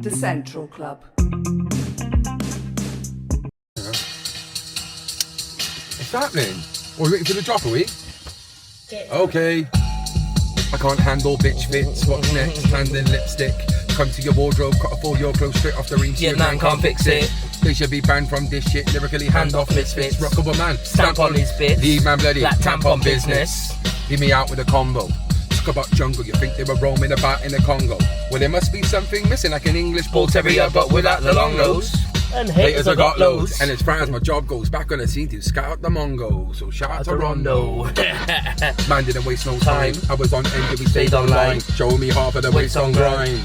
The Central Club. What's happening? Oh, we waiting for the drop, are we? Okay. I can't handle bitch fits. What's next? Hand in lipstick. Come to your wardrobe, cut off all your clothes straight off the ring. Yeah, man can't fix it. They should be banned from this shit. Lyrically hand off misfits. Rock of a man. Stamp on his bits. Leave man bloody. Black tampon business. Leave me out with a combo. Talk about jungle. You think they were roaming about in the Congo? Well, there must be something missing, like an English bull terrier, but without the long nose. And haters I got loads. And as far as my job goes, back on the scene to scout out the Mongo. So shout out to Rondo. Man didn't waste no time. I was on end and we stayed online. Show me half of the waist on grime.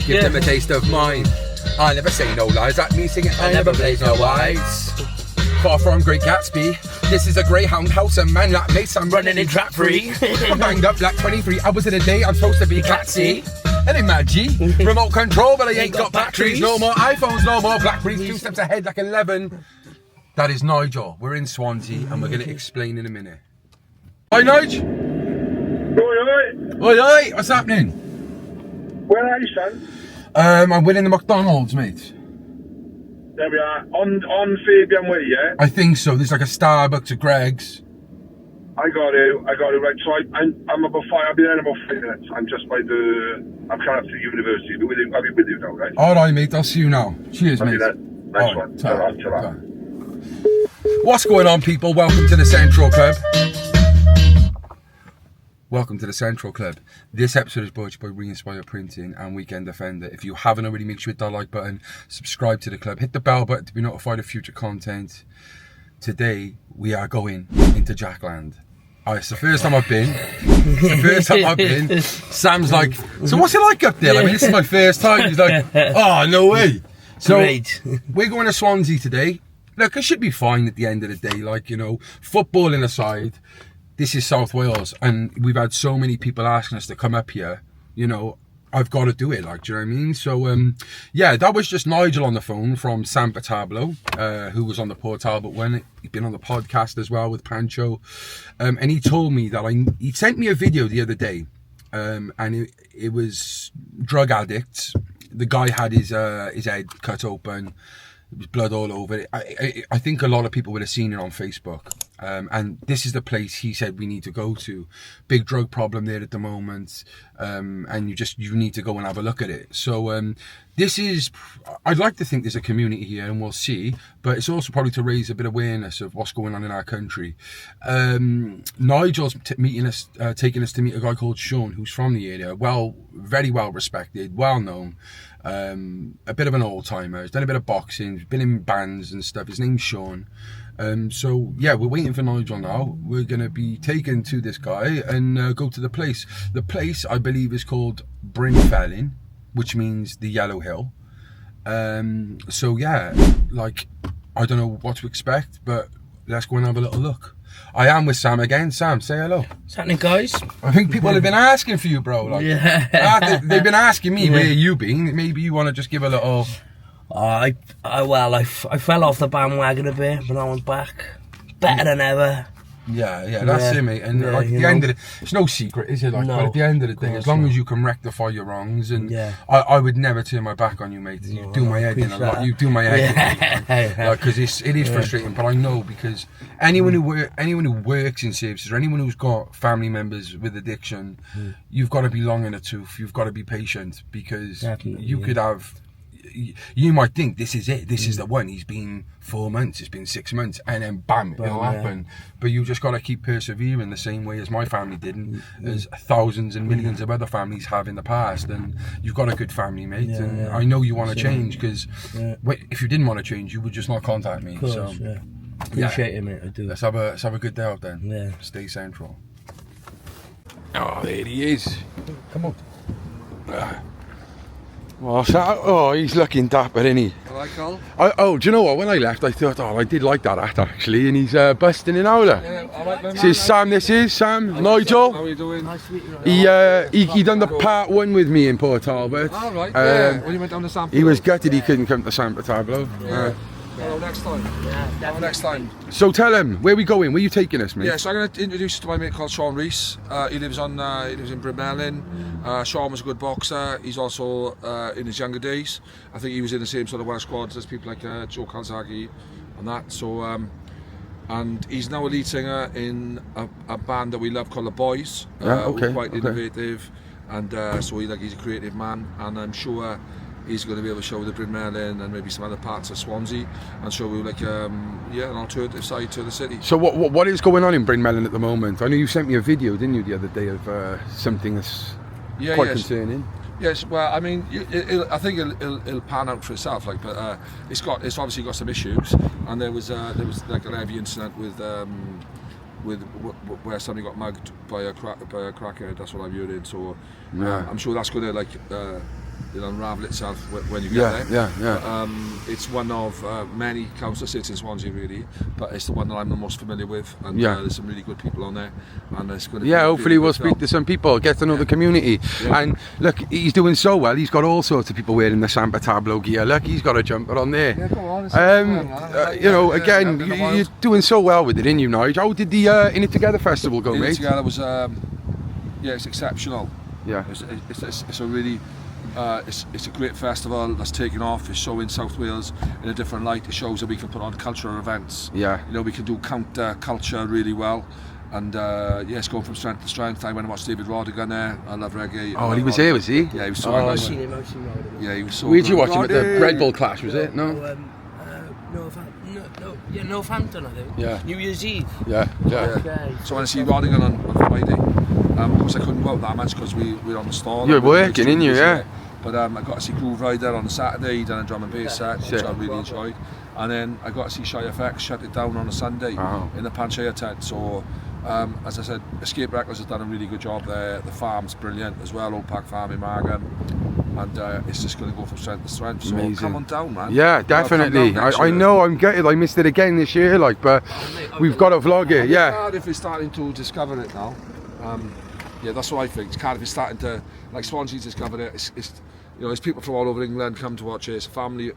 Give them a taste of mine. I never say no lies. That means singing I never blaze no lies. Far from Great Gatsby. This is a Greyhound house and man that makes I'm running in trap free. I'm banged up like 23 hours in a day. I'm supposed to be Catsy. And imagine remote control, but I ain't got batteries. No more iPhones, no more Blackberries. 2 steps ahead like 11. That is Nigel. We're in Swansea and we're going to explain in a minute. Hi, Nigel. Oi. What's happening? Where are you, son? I'm winning the McDonald's, mate. There we are. On Fabian Way, yeah? I think so. There's like a Starbucks at Greg's. I got it. Right. So I'm about 5. I'll be there in about 5 minutes. I'm just by I'm coming up to the university. I'll be with you now, right? All right, mate. I'll see you now. Cheers, mate. Nice one. Ta-ra. What's going on, people? Welcome to the Central Club. Welcome to the Central Club. This episode is brought to you by Re-Inspire Printing and Weekend Defender. If you haven't already, make sure you hit that like button, subscribe to the club, hit the bell button to be notified of future content. Today, we are going into Jackland. It's the first time I've been. Sam's like, so what's it like up there? I mean, this is my first time. He's like, oh, no way. So, we're going to Swansea today. Look, it should be fine at the end of the day. Like, you know, footballing aside, this is South Wales, and we've had so many people asking us to come up here. You know, I've got to do it, like, do you know what I mean? So, yeah, that was just Nigel on the phone from San Patablo, who was on the Port Talbot one. He'd been on the podcast as well with Pancho. And he told me that he sent me a video the other day, and it was drug addicts. The guy had his head cut open. There was blood all over it. I think a lot of people would have seen it on Facebook. And this is the place he said we need to go to. Big drug problem there at the moment. And you need to go and have a look at it. So I'd like to think there's a community here and we'll see. But it's also probably to raise a bit of awareness of what's going on in our country. Nigel's taking us to meet a guy called Sean, who's from the area. Very well respected, well known. A bit of an old-timer. He's done a bit of boxing, been in bands and stuff. His name's Sean. So yeah, we're waiting for Nigel now. We're going to be taken to this guy and go to the place. The place, I believe, is called Brynmelyn, which means the Yellow Hill. So yeah, like, I don't know what to expect, but let's go and have a little look. I am with Sam again. Sam, say hello. What's happening, guys? I think people have been asking for you, bro. Like, yeah. They've been asking me where you been. Maybe you want to just give a little... I fell off the bandwagon a bit, but now I'm back. Better than ever. Yeah, that's it, mate. And like, at the end of it, it's no secret, is it? Like, no, but at the end of the day, as long as you can rectify your wrongs, and I would never turn my back on you, mate. You do my head in a lot. You do my head in, like, because it is frustrating. But I know, because anyone who works in services, or anyone who's got family members with addiction, you've got to be long in the tooth. You've got to be patient, because you could have. You might think this is it, this is the one. He's been 4 months, it's been 6 months, and then bam, it'll happen. But you just got to keep persevering the same way as my family did, and as thousands and millions of other families have in the past. And you've got a good family, mate. And I know you want to change, because if you didn't want to change, you would just not contact me. Course, so appreciate it, mate. I do. Let's have a good day out then. Yeah. Stay central. Oh, there he is. Come on. Oh, he's looking dapper, isn't he? Alright, Carl? Do you know what? When I left, I thought, I did like that act, actually. And he's busting in howler. Yeah, alright, This is Sam, Nigel. How are you doing? Nice to meet you. He done the part 1 with me in Port Talbot. Alright, yeah. When you went down to San He was gutted he couldn't come to San Patablo. Yeah. Oh, next time. Yeah, definitely. Next time. So tell him, where are we going? Where are you taking us, mate? Yeah, so I'm going to introduce you to my mate called Sean Rees. He lives in Brynmelyn. Sean was a good boxer. He's also in his younger days. I think he was in the same sort of Welsh squads as people like Joe Calzaghe and that. So and he's now a lead singer in a band that we love called The Boys. We're quite innovative, and so he's a creative man, and I'm sure he's going to be able to show the Brynmelyn and maybe some other parts of Swansea and show you like an alternative side to the city. So what is going on in Brynmelyn at the moment? I know you sent me a video, didn't you, the other day of something that's quite concerning. Yes, well, I mean, I think it'll pan out for itself. Like, but it's obviously got some issues, and there was like a heavy incident with where somebody got mugged by a crackhead. That's what I'm hearing. So I'm sure that's going to it'll unravel itself when you get there. But, it's one of many council seats in Swansea, really, but it's the one that I'm the most familiar with, and there's some really good people on there, and it's going to hopefully we'll speak to some people, get to know the community. And look, he's doing so well. He's got all sorts of people wearing the Samba Tableau gear. Look, he's got a jumper on there. Yeah, go on. Again, you're doing so well with it, ain't you, Nige? How did the In It Together festival go, mate? In It Together was it's exceptional. Yeah, it's a really it's a great festival that's taken off. It's showing South Wales in a different light. It shows that we can put on cultural events. Yeah, we can do counter culture really well. And it's going from strength to strength. I went and watched David Rodigan there. I love reggae. Oh, he was here, was he? Yeah, he was so I've nice. seen him. Yeah, he was so Where'd you good. watch him? At the Red Bull Clash, was it? No? Northampton, I think. Yeah. New Year's Eve. Yeah. Okay. So when I see Rodigan on Friday, of course I couldn't go out that much because we were on the stall. You were working, didn't you? Yeah. But I got to see Groove Rider on the Saturday. He done a drum and bass set, which I really enjoyed. And then I got to see Shy FX shut it down on a Sunday in the Panchea tent. So as I said, Escape Records has done a really good job there. The farm's brilliant as well, Old Park Farm in Margam. And it's just going to go from strength to strength. So amazing. Come on down, man. Yeah, definitely. I know, I'm gutted. I missed it again this year, but we've got to vlog it. Yeah. Cardiff is starting to discover it now. That's what I think. Cardiff is starting to, like Swansea's discovered it. It's people from all over England come to watch it. It's a family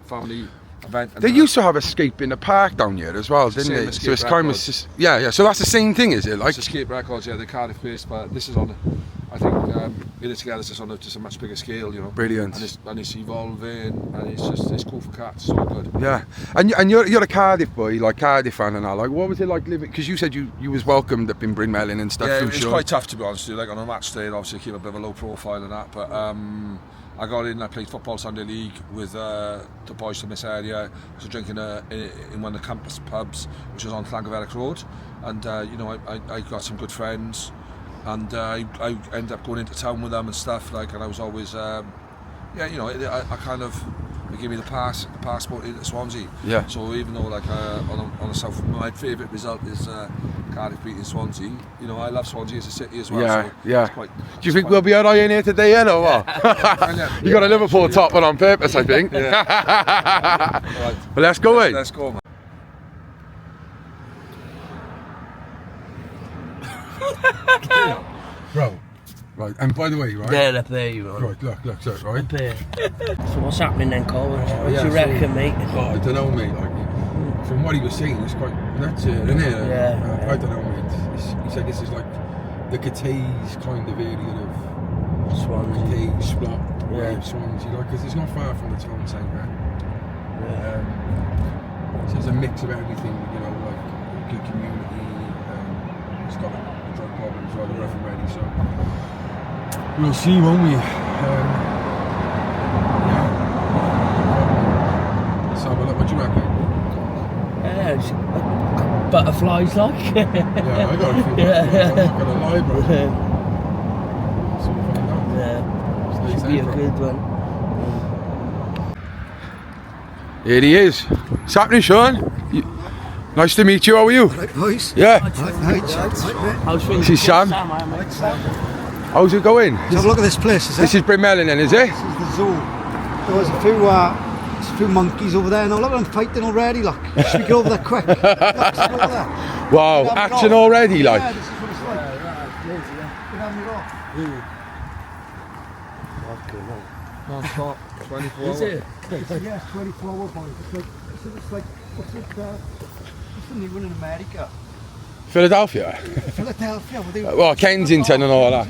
event. They used to have Escape in the park down here as well, didn't they? So it's kind of just, so that's the same thing, is it? Like it's Escape Records, they're Cardiff based, but this is on, I think, In It Together is just on just a much bigger scale, Brilliant. And it's evolving, and it's cool for cats. It's all good. Yeah, and you're a Cardiff boy, like Cardiff fan and all. Like, what was it like living? Because you said you was welcomed up in Brynmelyn and stuff. Yeah, it was quite tough, to be honest with you. Like on a match day, obviously keep a bit of a low profile and that, but I got in, I played football Sunday league with the boys from this area. I was drinking in one of the campus pubs, which was on Llangolferic Road, and I got some good friends, and I ended up going into town with them and stuff, like, and I was always I kind of, they gave me the passport into Swansea. Yeah. So even though like on a South, my favourite result is Cardiff beating Swansea. I love Swansea as a city as well. Yeah. So do you think we'll be alright in here today, or what? You got a Liverpool top on purpose, I think. Yeah. Right. Well, let's go in. Let's go, man. Bro. Right, and by the way, right? There, up there you are. Right, look, so, right? Up here. So what's happening then, Cole? What do you reckon, mate? Oh, I don't know, mate. Like, from what he was saying, it's quite nuts here, isn't it? Yeah. I don't know, mate. He said this is like the Cateys kind of area of Swansea. Cateys, Splot, Yeah. Swansea, because it's not far from the town centre. Yeah. So there's a mix of everything, like a good community. It's got a drug problem as well, the rough and ready, so we'll see, won't we? Let's have a look. What do you reckon? Yeah, it's like butterflies, like. Yeah, I got a few. I'm not gonna lie, bro. So we'll find out. Yeah. Should be a good one. Here he is. What's happening, Sean? Nice to meet you. How are you? Right, boys. Yeah. How's things? This is Sam. How's it going? Have a look at this place. This is Brynmelyn, then, is it? This is the zoo. There was a few monkeys over there. Now look at them fighting already. Look, should we get over there quick? Look, over there. Wow, action already, like. Yeah, this is what it's like. We're having it off. Non-stop, 24 Is it? Yeah, 24-hour boys. It's like what's the new one in America? Philadelphia. Philadelphia. Well, they, Well, Kensington and all that.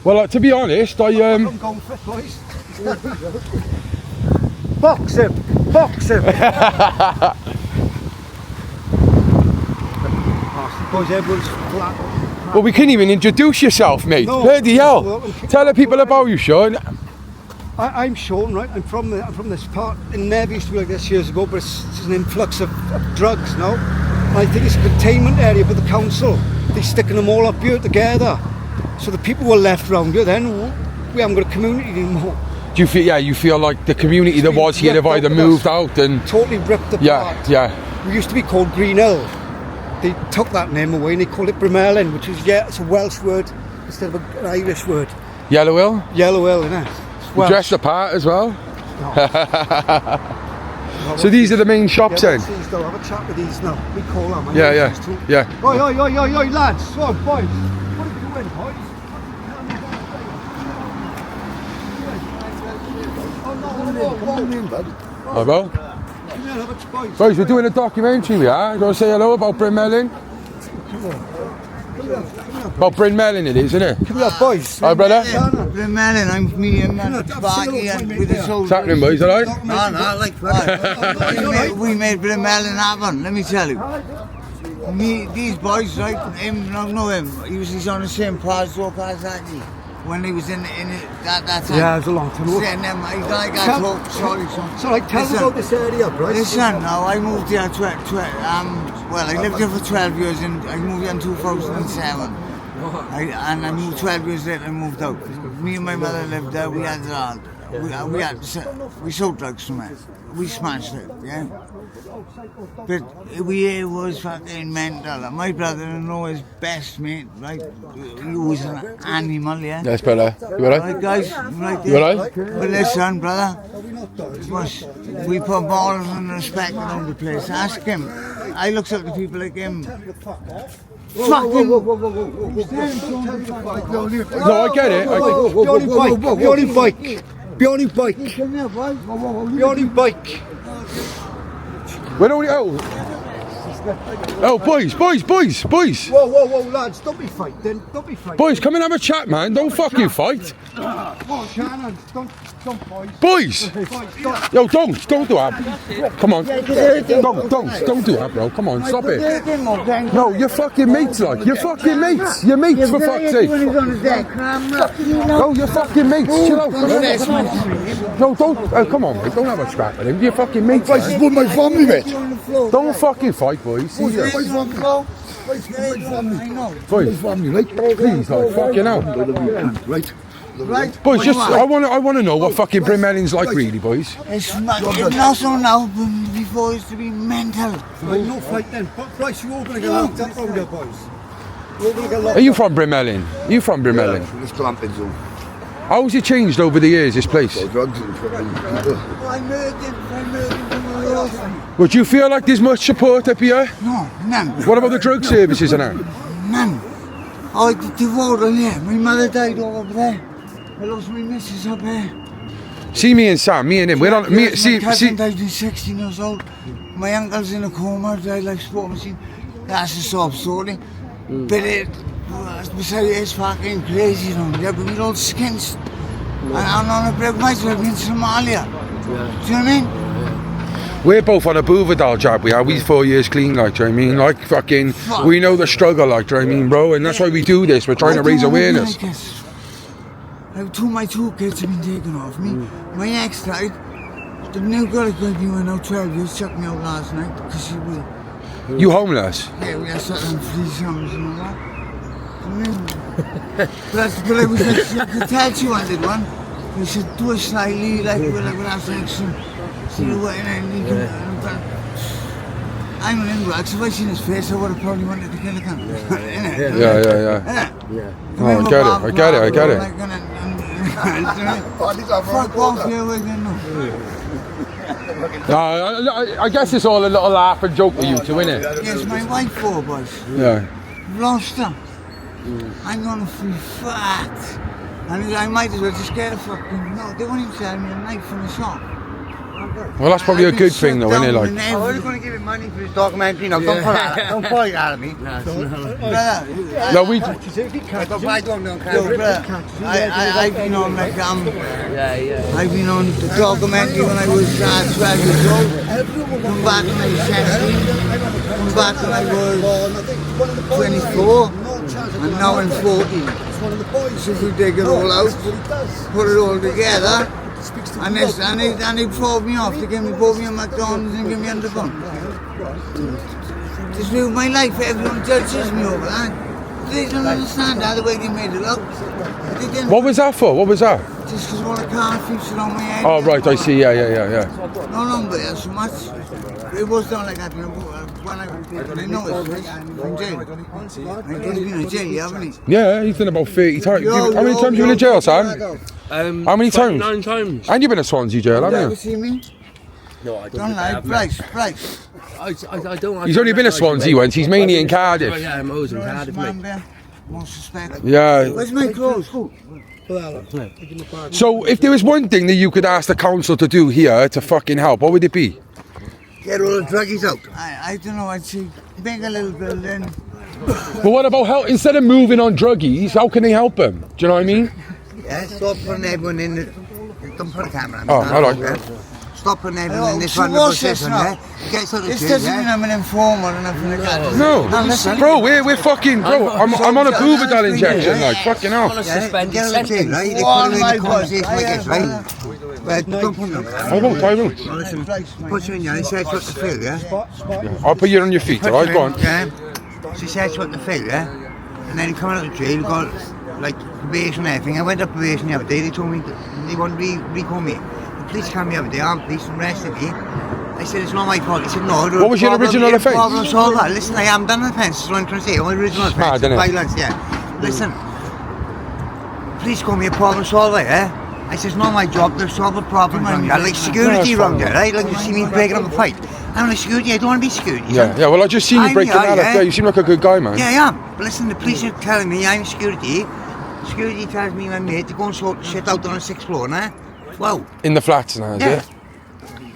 Well, to be honest, I'm going for it, boys. Box him! Box him! Boys, everyone's flat. Well, we couldn't even introduce yourself, mate. No. Bloody hell. Tell the people about you, Sean. I'm Sean, right? I'm from this part. It never used to be like this years ago, but it's an influx of drugs now. And I think it's a containment area for the council. They're sticking them all up here together. So the people were left round here. Then we haven't got a community anymore. Do you feel? Yeah, you feel like the community that was here have either moved out and. Totally ripped apart. Yeah. We used to be called Green Hill. They took that name away and they called it Brynmelyn, which is it's a Welsh word instead of an Irish word. Yellow Hill. Yellow Hill, innit? You dressed the part as well. So these are the main shops then. They'll have a chat with these now. We call them. Yeah. Oi, lads! Come on, boys! What are you doing, boys? Hi, Bill. Boys, we're doing a documentary, we are. You want to say hello about Brynmelyn? About Brynmelyn it is, isn't it? Come here, boys. Hi, brother. Brynmelyn, I'm me and Sparky and with the soldiers. What's happening, boys, alright? No, like we made Brynmelyn happen, let me tell you. These boys, right, him, I know him, he's on the same prize walk as Aggie. When he was in that time. Yeah, it was a long time ago. He's like, I talk, sorry, son. So, like, tell us about this area, right? Listen, now, I moved here, I lived here for 12 years and I moved here in 2007. And I moved 12 years later and moved out. Me and my mother lived there, we had it all. We sold drugs from it. We smashed it, yeah? But it was fucking mental. My brother-in-law is best mate, right? He was an animal, yeah? Yes, brother. You alright? Right, guys? Right, You alright? But listen, brother, we put balls and respect around the place. Ask him. I looked up to people like him. Fucking... No, I get it. Be on his bike. We're only boys. Whoa, lads, don't be fighting. Boys, come and have a chat, man. Don't fucking fight. Shannon, don't Boys! Yo, don't do that. Come on. Don't do that, bro. Come on, stop it. No, you're fucking mates, like. You're fucking mates. You're mates, for fuck's sake. No, you're fucking mates. Chill out. No, don't. Come on, mate. Don't have a scrap with him. You're fucking mates. This is with my family, mate. Don't fucking fight, boys. Serious. Boys, Family, right? please, like, fucking hell. Right. Boys, just, I want to know what fucking Brynmelyn's like, really, boys. It's not so now, but before it used to be mental. Right, no fight then. Bryce, you're all going to get locked up round here, boys. You're all going to get locked Are you from Brynmelyn? Are you from Brynmelyn? From this glamping zone. How's it changed over the years, this place? Drugs and fucking people. I murdered. Would you feel like there's much support up here? No, none. What about the drug services and that? None. I divorced here. My mother died over there. I lost my missus up here. See me and Sam, me and him. We're on. My cousin died when 16 years old. My uncle's in a coma, died like sport machine. That's a sob story. But it's fucking crazy, you know. Yeah, but we all skins. And I'm on a break, might as well be in Somalia. Do you know what I mean? We're both on a Bouverdal job, we are. We 4 years clean, like, do you know what I mean? Like, fucking, we know the struggle, like, do you know what I mean, bro? And that's why we do this. We're trying to raise awareness. My two kids have been taken off me. My ex died. The new girl that got me when I was 12 years chucked me out last night because she was... You homeless? Yeah, we had something free summers and all that. But I was like, I could tell she wanted one. I said, do it slightly, like, we'll have sex and see what, and you can... I'm an ingrate, so if I seen his face, I would have probably wanted to kill a cunt. Yeah. Oh, I get it. Fuck off here, we're going No, I guess it's all a little laugh and joke with you two, innit? Yes, my wife, 4 boys. Yeah. Lost her. I'm gonna feel fat. And I might as well just get a fucking... No, they won't even sell me a knife from the shop. Well, that's probably a good thing, though, isn't it? Like, I was going to give him money for his documentary. No, don't pull it out of me. no, we. I've been on like I've been on the documentary when I was 12 years old. Come back when I was 17. Come back when I was 24. And now I'm 40. So if we dig it all out, put it all together. And they pulled me off. They pulled me on McDonald's and give me underbone. Just ruined my life. Everyone judges me over that. They don't understand how the way they made it look. What was that for? What was that? Just because all the car thieves around my head. Oh, right, I see. Yeah. No longer there so much. It was done like that, you know, when I know it, from jail. I've been in jail, haven't he? Yeah, he's done about 30 times. How many times have you been in jail, son? How many times? 9 times. And you've been in Swansea jail, haven't You you? see me? No, I Don't lie, Bryce. I don't. He's only been to Swansea once. He's mainly in Cardiff. Oh, yeah, I'm always in Cardiff, mate. Most suspect. Yeah. Where's my clothes? So, if there was one thing that you could ask the council to do here to fucking help, what would it be? Get all the druggies out. I don't know, I'd say make a little building. But what about help? Instead of moving on druggies, how can they help them? Do you know what I mean? Yeah, stop putting everyone in the... Don't put a camera on me. Oh, I like that. Stop putting everyone in this So one. what's this now? Get sort of This doesn't mean I'm an informer or nothing like that. No, listen. bro, we're fucking, bro. I'm on a Buvidal injection, like fucking hell. On a suspended Get on the chain, right? They One put of you in the my conversation boys. like this, right? Well, don't put me on. I won't. Well, listen, put you in here and says what to feel, yeah? I'll put you on your feet, alright? Go on. Yeah. She says what to feel, yeah? And then coming out of the jail, got like probation and everything. I went up probation the other day, they told me they want to recall me. The police came the other day, armed police, and arrested me. I said, it's not my fault. He said, no. What was your original offence? Problem solver. Listen, I haven't done an offence, that's what I'm trying to say. My original offence Mad, is innit? violence, yeah. Listen, police call me a problem solver, yeah? I said, it's not my job to solve a problem around here. Like security around here, right? Like you see me breaking up a fight. I'm like security, I don't want to be security. Yeah, well, I just seen you breaking that up. Yeah, you seem like a good guy, man. Yeah, I am. But listen, the police are telling me I'm security. Security tells me and my mate to go and sort shit out on the 6th floor, nah? Wow. In the flats now, is Yeah. it?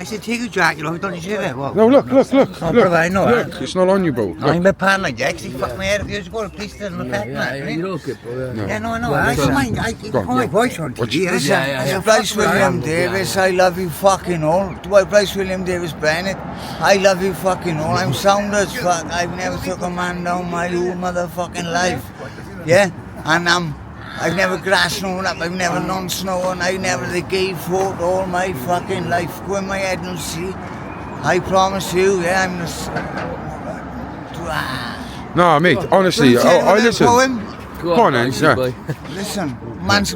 I said, take your jacket off, don't you see that? Wow. No, look. brother, I know Look, that. it's not on you, bro. Look. I'm a pan like that, 'cause he fucked my head a few years ago, the police didn't affect me. You look good, bro. Yeah, no, I know. I don't mind. I put my voice on TV. Listen, Bryce William Davis, I love you fucking all. Bryce William Davis Bennett, I love you fucking all. I'm sound as fuck. I've never took a man down my whole motherfucking life. Yeah? And I've never grass snown up, I've never known snow, and I never the gay foot all my fucking life. Go in my head and see. I promise you, yeah, I'm just... No, mate, honestly, I listen. Go on, then, yeah. Listen, man's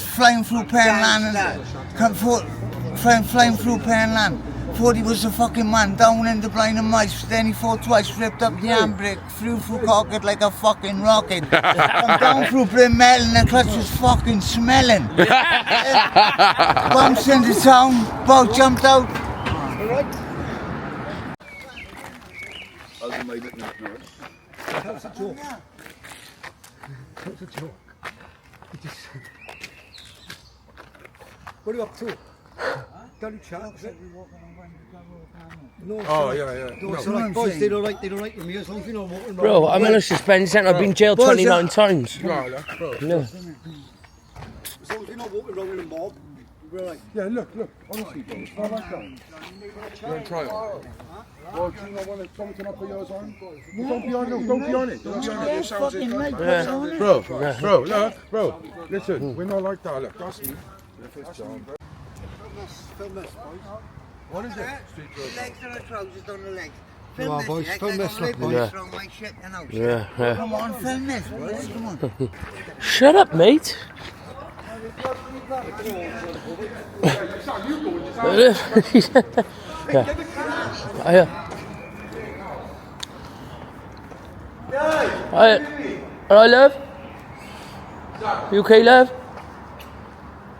flying through Penland and flying through Penland. Thought he was a fucking man, down in the blind of mice. Then he fought twice, flipped up the handbrake, flew through Cocket like a fucking rocket. Come down through Brynmelyn, the clutch was fucking smelling. Bumps into town, boat jumped out. That's a joke. That's a joke. What are you up to? Don't chat. No, Oh, yeah. Boys, they don't like with me as long as you know what. Bro, I'm in a suspension centre. I've been jailed 29 times. Yeah, No. As long as you're not walking around with a mob, we're like. yeah, look, honestly, bro, it's not like that. You're in trial. Well, do you not want something up for yours on? Don't be on it, Don't be on it. Bro, listen, we're not like that, look, trust me. Film this, boys. What is it? Legs on the trousers, on the legs. Come on, boys, film this, look, boys. Yeah. Come on, film this, boys, come on. Shut up, mate. Alright, love? You okay, love?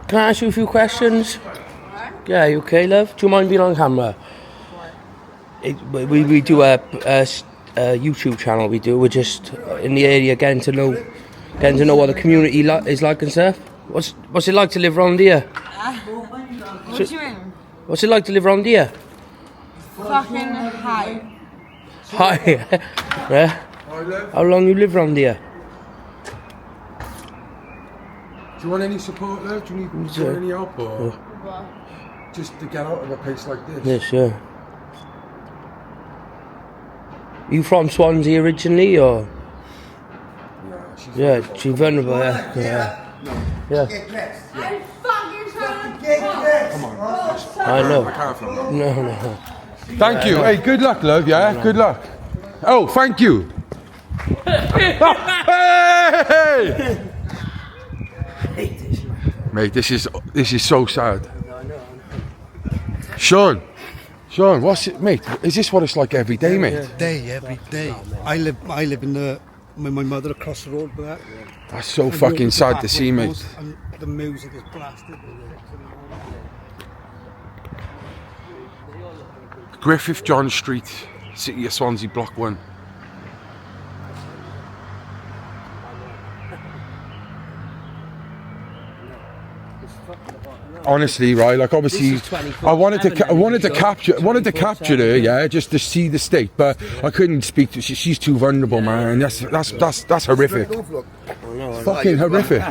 Can I ask you a few questions? Yeah, you okay, love? Do you mind being on camera? We do a YouTube channel. We're just in the area getting to know getting to know what the community is like and stuff. What's it like to live around here? What do you mean? What's it like to live around here? Fucking high. Hi. Yeah. How long you live around here? Do you want any support, love? Do you need any help, or just to get out of a place like this? Yes, yeah. You from Swansea originally, or? Yeah, she's vulnerable. Yeah. I'm fucking trying to Come on. I know. I can't film that. No. Thank you. Hey, good luck, love. Yeah, good luck. Oh, thank you. Hey! Mate, this is so sad. Sean, what's it, mate? Is this what it's like every day, mate? Every day. I live in with my mother across the road with that. That's so fucking sad to see, mate. And the music is blasted. Griffith John Street, City of Swansea, Block 1. Honestly, right, like obviously, I wanted to capture her, yeah, just to see the state, but I couldn't speak to. She's too vulnerable, man. That's horrific. Fucking horrific.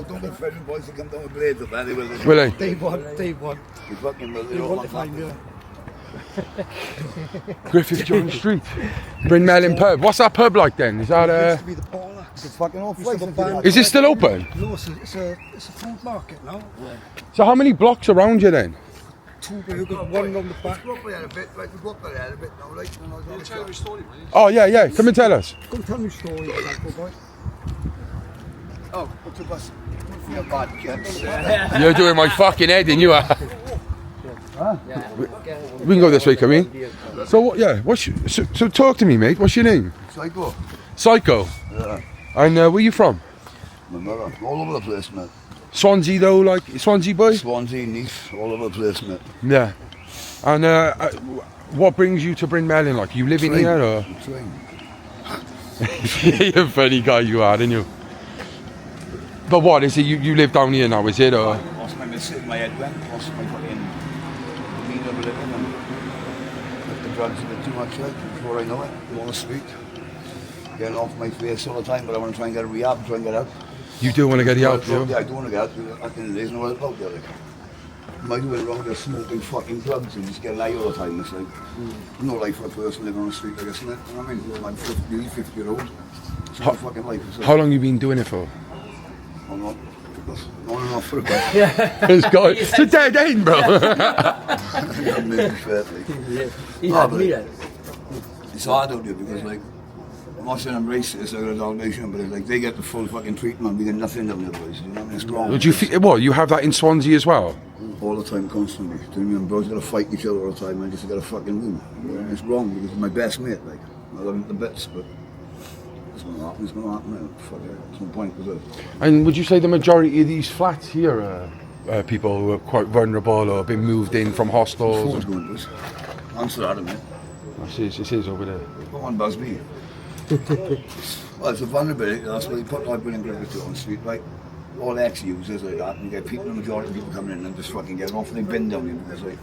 Don't get frightened, boys. They come down with blades up there. Will they? They want. You fucking will. They want to find her. Griffith John Street, Brynmelyn pub. What's that pub like then? Is that Used to be the parlour. It's fucking off. Is it still open? No, it's a food market now. So how many blocks around you then? Two, but you've got one on the back. Go up there a bit, like, go up there a bit now, like, Tell me a story, will you? Oh yeah. Come and tell us. Go and tell me a story, Michael boy. Oh, what's the bus? You're bad, kids. You're doing my fucking head in, you are. We can go this way, come in. So what? Yeah. So talk to me, mate. What's your name? Psycho. Psycho. Yeah. And where are you from? My mother. All over the place, mate. Swansea though, like Swansea boy. Swansea, Nice, all over the place, mate. Yeah. And what brings you to Brynmelyn? Like, you living here or? Train. You're a funny guy, you are, aren't you? But what is it? You live down here now, is it? Or? Lost my missus, my head went, lost my fucking mean of living, and took the drugs a bit too much, like, before I know it. I'm on the street, getting off my face all the time, but I want to try and get a rehab, try and get out. You do want to get the help, do you? Yeah, I do want to get out. I think there's no help out there, like. Might do it wrong, they're smoking fucking drugs and just getting high all the time. It's like, no life for a person living on the street like this, isn't it? You know what I mean? I'm 50-year-old. It's not a fucking life. How long you been doing it for? I'm not. On and off for a bit. It's a dead end, bro. It's hard out there because, like, I'm not saying I'm racist, I got a Dalmatian, but it's like they get the full fucking treatment, we get nothing down there, boys. You know what I mean? It's wrong. Would you feel, what, you have that in Swansea as well? All the time, constantly. Do you know what I mean? Bros gotta fight each other all the time, and just gotta fucking win. You know? It's wrong because he's my best mate, like. I love him to bits, but it's gonna happen, man. Fuck it, there's no point, is it? And would you say the majority of these flats here are people who are quite vulnerable or been moved in from hostels? Phone's going, boys. Answer that, mate. It is over there. Come on, Busby. Well, it's a vulnerability, that's why they put like William Griffith on the street, right? All ex-users like that, and you get people, the majority of people coming in and just fucking getting off, and they've been down here because, like,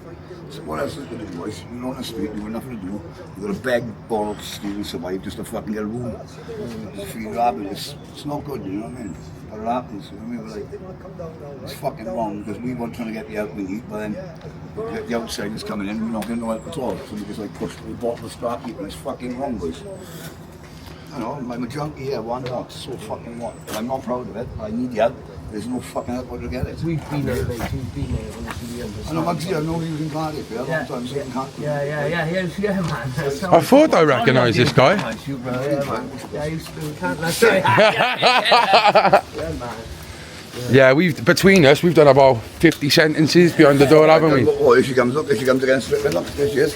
so what else is going to do, boys? You're on the street, you've got nothing to do, you've got to beg, borrow, steal, and survive just to fucking get a room. It's free rabbit, it's not good, you know what I mean? But it happens, you know what I mean? Like, it's fucking wrong because we weren't trying to get the help we need, but then the outsiders coming in, we're not getting no help at all, so we just like push the bottom of the scrap heap, and it's fucking wrong, boys. You know, I'm a junkie here, one dog, so fucking what? I'm not proud of it, I need the help. There's no fucking help to get it. We've been there, mate. We've been there. Honestly, and I'm actually, I know he was in Cardiff, yeah, long time, so Yeah, man. I thought I recognised this guy. Yeah, man. Yeah, I used to be in Canada. Yeah, man. Yeah, between us, we've done about 50 sentences behind the door, haven't we? Oh, here she comes, look, here she comes against it, look, there she is.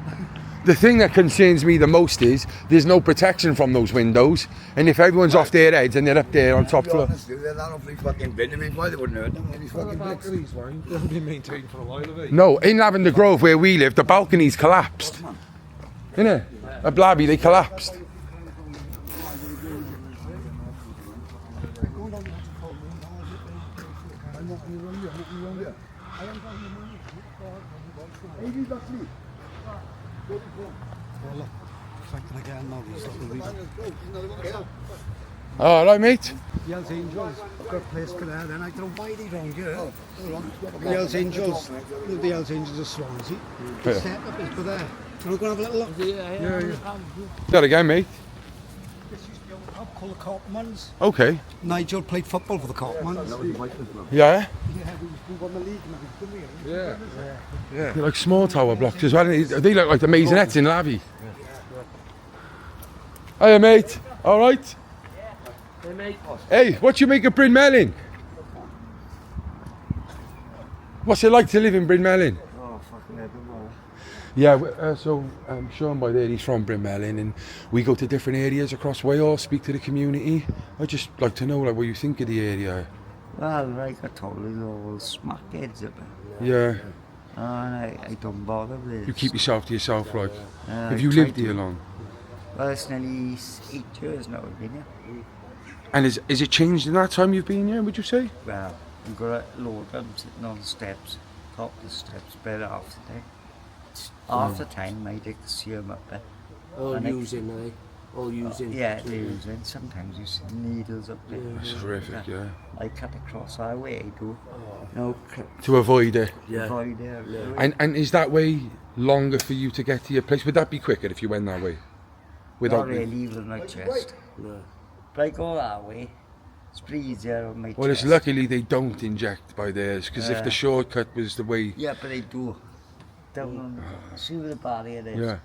The thing that concerns me the most is there's no protection from those windows, and if everyone's off their heads and they're up there on top floor. They're that awfully fucking big. I mean, why they wouldn't hurt them? These fucking bricks. They've been maintained for a while, have they? No, in Lavender Grove where we live, the balconies collapsed. Innit? At Blabby, they collapsed. All right, mate. The Hells Angels, I've got a place for that, and I don't know why they round here. The Hells Angels, the Hells Angels of Swansea. The setup is for there. Can we go and have a little look? Yeah. That again, mate. This used to be a pub called the Copmans. Okay. Nigel played football for the Copmans. Yeah. Yeah, we won the league, didn't we? Yeah. They're like small tower blocks as well. They look like the maisonettes in Lavy. Hiya, mate. All right. Hey, mate. Hey, what you make of Brynmelyn? What's it like to live in Brynmelyn? Oh, fucking everywhere. Yeah, so Sean by there, he's from Brynmelyn, and we go to different areas across Wales, speak to the community. I'd just like to know like what you think of the area. Well, like I told you, they're all smackheads up there. Yeah. And I don't bother with it. You keep yourself to yourself, like. Have I you try lived to. here long? Well, it's nearly 8 years now I've been here. And is it changed in that time you've been here, would you say? Well, I've got a load of them sitting on the steps, top of the steps, better half the time. Half the time I like to see them up there. All And using, eh? All using. Yeah, they're using. Sometimes you see needles up there. That's horrific, yeah. I cut across our way, I do. No, To avoid it. Yeah. avoid there. And is that way longer for you to get to your place? Would that be quicker if you went that way? Not really, even on my chest. No. But I go that way, it's pretty easier on my chest. Well, it's luckily they don't inject by theirs, because if the shortcut was the way... Yeah, but they do. Down on, see where the barrier is? Yeah.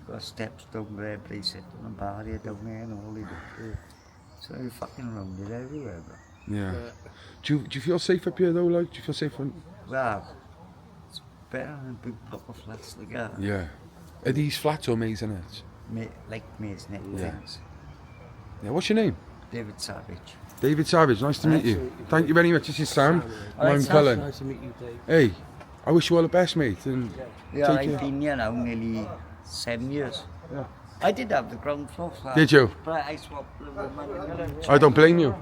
Got steps down there, but they sit on the barrier down there and all they do. So you fucking round it everywhere, bro. Yeah. Do you feel safe up here though, like? Do you feel safe from... Well, it's better than big block of flats like that. Yeah. Are these flats or maisonettes? Like masonette Yeah. things. Yeah, what's your name? David Savage. David Savage, nice to meet you. Thank you very much. This is Sam. Alright, I'm Sam. Cullen. Nice to meet you, Dave. Hey, I wish you all the best, mate. And Yeah, take I've care. been here now nearly 7 years. Yeah. I did have the ground floor flat. Did you? But I swapped the woman. I don't blame you.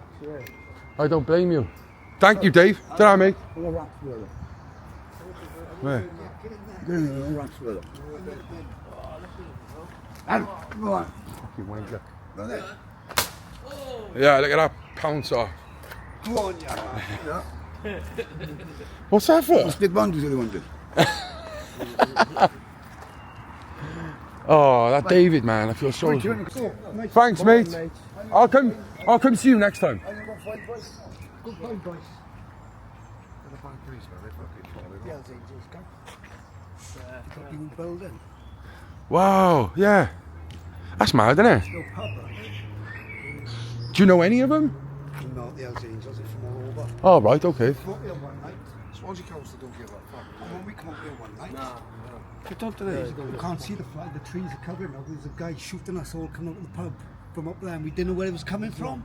I don't blame you. Thank you, Dave. Ta-ra, mate. Where? Go on. Fucking wanker. Go there. Yeah, look at that pounce off. Go on, yeah. What's that for? Let's stick boundaries if they wanted. Oh, that David man, I feel so. Thanks, mate. I'll come see you next time. Goodbye, boys. The Hells Angels go. Got new building. Wow, yeah. That's mad, isn't it? No pub, right? Do you know any of them? Not the Hells Angels, it's from all over. Oh, right, okay. Come up here one night. Swansea Council don't give a fuck. And when we come up here one night, we talked to days ago, you can't see the flag, the trees are covering now. There's a guy shooting us all coming out of the pub from up there, and we didn't know where it was coming from.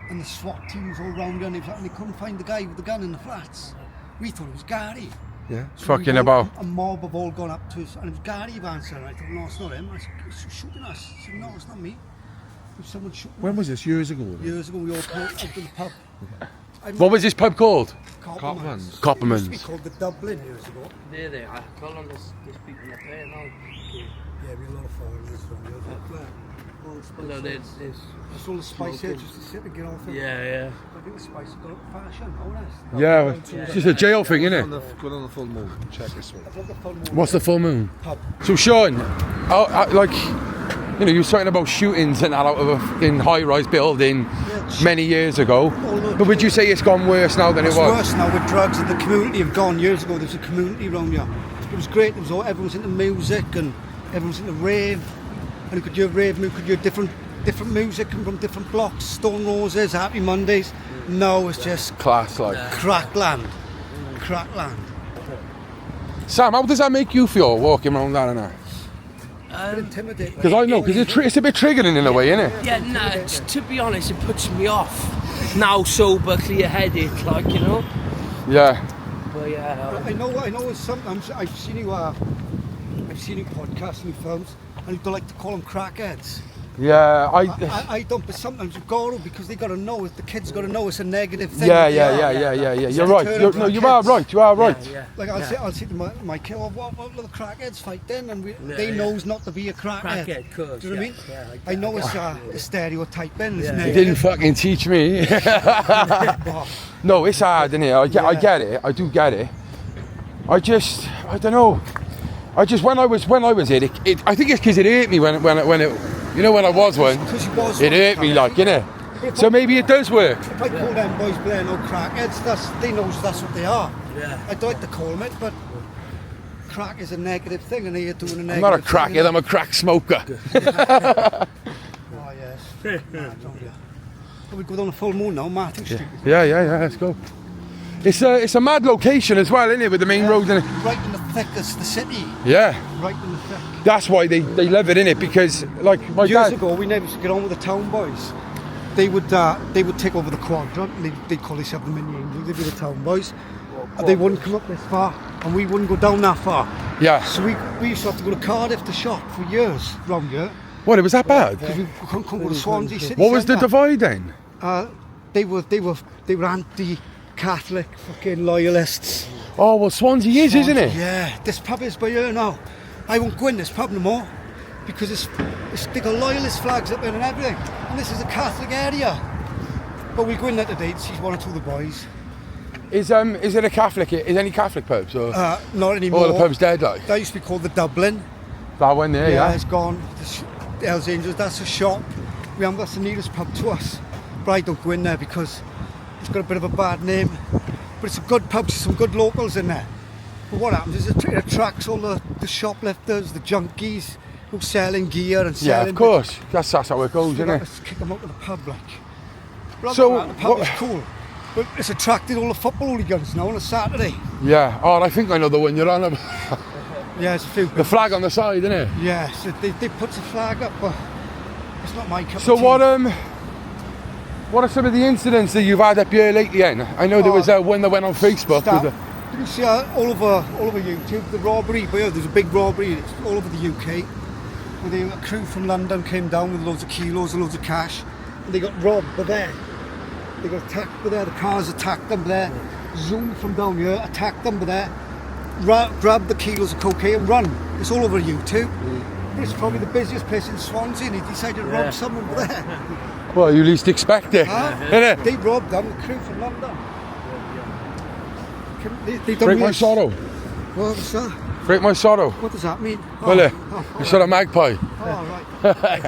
And the SWAT team was all round and they couldn't find the guy with the gun in the flats. We thought it was Gary. Yeah. So Fucking we all- about. A mob have all gone up to us, and it was Gary who answered. And I thought, no, it's not him. I said, he's shooting us. I said, no, it's not me. It was someone shooting When us. was this? Years ago? Years ago, we all came out to the pub. What was this pub called? Copperman's. It used Copperman's. to be called the Dublin years ago. There they are. Call on this people up there now. Yeah, we had a lot of foreigners from here. No, there's It's all the spice here just to sit and get off it. yeah. I think the spice has got up fashion, honest. Yeah, it's just a jail thing, isn't it? Go on the full moon. Check this one. I've got the full moon What's the full moon? pub. So Sean, like, you know, you were talking about shootings and that out of a fucking high-rise building many years ago. But would you say it's gone worse now than it It's was? worse now with drugs, and the community have gone. Years ago, there was a community around here. It was great. There was all, everyone was into music and everyone was into rave. And you could hear rave, you could hear different music from different blocks. Stone Roses, Happy Mondays. No, it's just Class, like. crackland. Crackland. Sam, how does that make you feel walking around that and that? intimidating. Because I know, because it's a bit triggering in a way, isn't it? Yeah, nah, to be honest, it puts me off. Now sober, clear-headed, like, you know. Yeah. But yeah, I know. Sometimes I've seen you podcasting films, and you don't like to call them crackheads. Yeah, I don't, but sometimes you've got to, because they got to know it. The kids got to know it's a negative thing. Yeah. You're right. You are right. You are right. Like I'll say to my kid, well, what will the crackheads fight then? And they knows not to be a crackhead. Crackhead, do you know what I mean? Yeah, I know it's a stereotype, then. It's You negative. didn't fucking teach me. No, it's hard, isn't it? I get it. I do get it. I don't know. When I was it, I think it's because it hurt me when it. You know, when I was one, it hurt me, like, innit? So maybe it does work. If I call them boys playing no crackheads, they know that's what they are. Yeah. I'd like to call them it, but crack is a negative thing, and they're doing a negative I'm not a thing, crackhead, I'm a crack smoker. Oh, yes. We go down the full moon now, Matthew Street. Yeah, let's go. It's a mad location as well, isn't it, with the main road in it? Right in the thickest, the city. Yeah. Right in the thick. That's why they love it, innit? Because, like, my Years dad... ago, we never used to get on with the town boys. They would take over the quadrant, and they'd call themselves the mini angels. They'd be the town boys. And they wouldn't come up this far, and we wouldn't go down that far. Yeah. So we used to have to go to Cardiff to shop for years, round here. What, it was that bad? Because we couldn't go to Swansea City What was the Centre. divide then? They were anti-Catholic fucking loyalists. Oh, well, Swansea is, isn't it? Yeah, this pub is by here now. I won't go in this pub no more because they got loyalist flags up there and everything. And this is a Catholic area. But we'll go in there today to see one or two of the boys. Is it a Catholic? Is any Catholic pubs? Or? Not anymore. Oh, the pub's dead, like? That used to be called the Dublin. That one there, yeah? It's gone. The Hells Angels, that's a shop. That's the nearest pub to us. But I don't go in there because it's got a bit of a bad name. But it's a good pub, some good locals in there. But what happens is it attracts all the shoplifters, the junkies who's selling gear and selling... Yeah, of course. That's how it goes, isn't it? Let's kick them out of the pub, like. But So, the pub is cool. But it's attracted all the football hooligans now on a Saturday. Yeah. Oh, I think I know the one you're on about. Yeah, it's a few... The flag on the side, isn't it? Yeah, so they put the flag up, but it's not my cup of So tea. what are some of the incidents that you've had up here lately then? I know there was one that went on Facebook. Did you see all over YouTube, the robbery? But yeah, there's a big robbery all over the UK. Where a crew from London came down with loads of kilos and loads of cash. And they got robbed, but there. They got attacked, but there. The cars attacked them, there. Zoomed from down here, attacked them, but there. Grabbed the kilos of cocaine and run. It's all over YouTube. But it's probably the busiest place in Swansea, and he decided to rob someone there. Well, you least expect it, innit? They robbed them, the crew from London. They Break my sorrow. What was that? Break my sorrow. What does that mean? Well, you saw a magpie. Oh, right.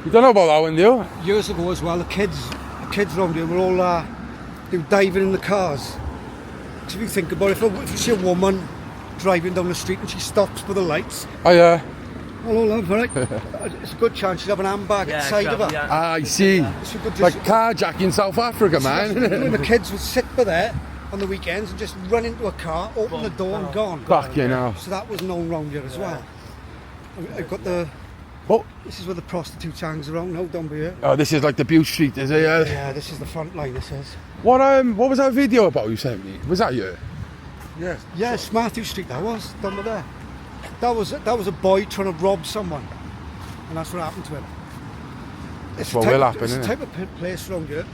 You don't know about that one, do you? Years ago as well, the kids around here were all they were diving in the cars. So if you think about it, if you see a woman driving down the street and she stops for the lights, Oh, hello love, right? It's a good chance she'd have an handbag inside of her. Ah, I see. Like carjacking in South Africa, man. And the kids would sit by there on the weekends and just run into a car, open the door and gone. Fucking hell. So that was known round here as well. I've got the... Oh. This is where the prostitutes hangs around now, down by here. Oh, this is like the Butte Street, is it? Yeah, this is the front line, this is. What was that video about you sent me? Was that you? Yeah. Yeah, it's Matthew Street, that was, down by there. That was a boy trying to rob someone. And that's what happened to him. That's what will happen, isn't it? It's a type of place around here.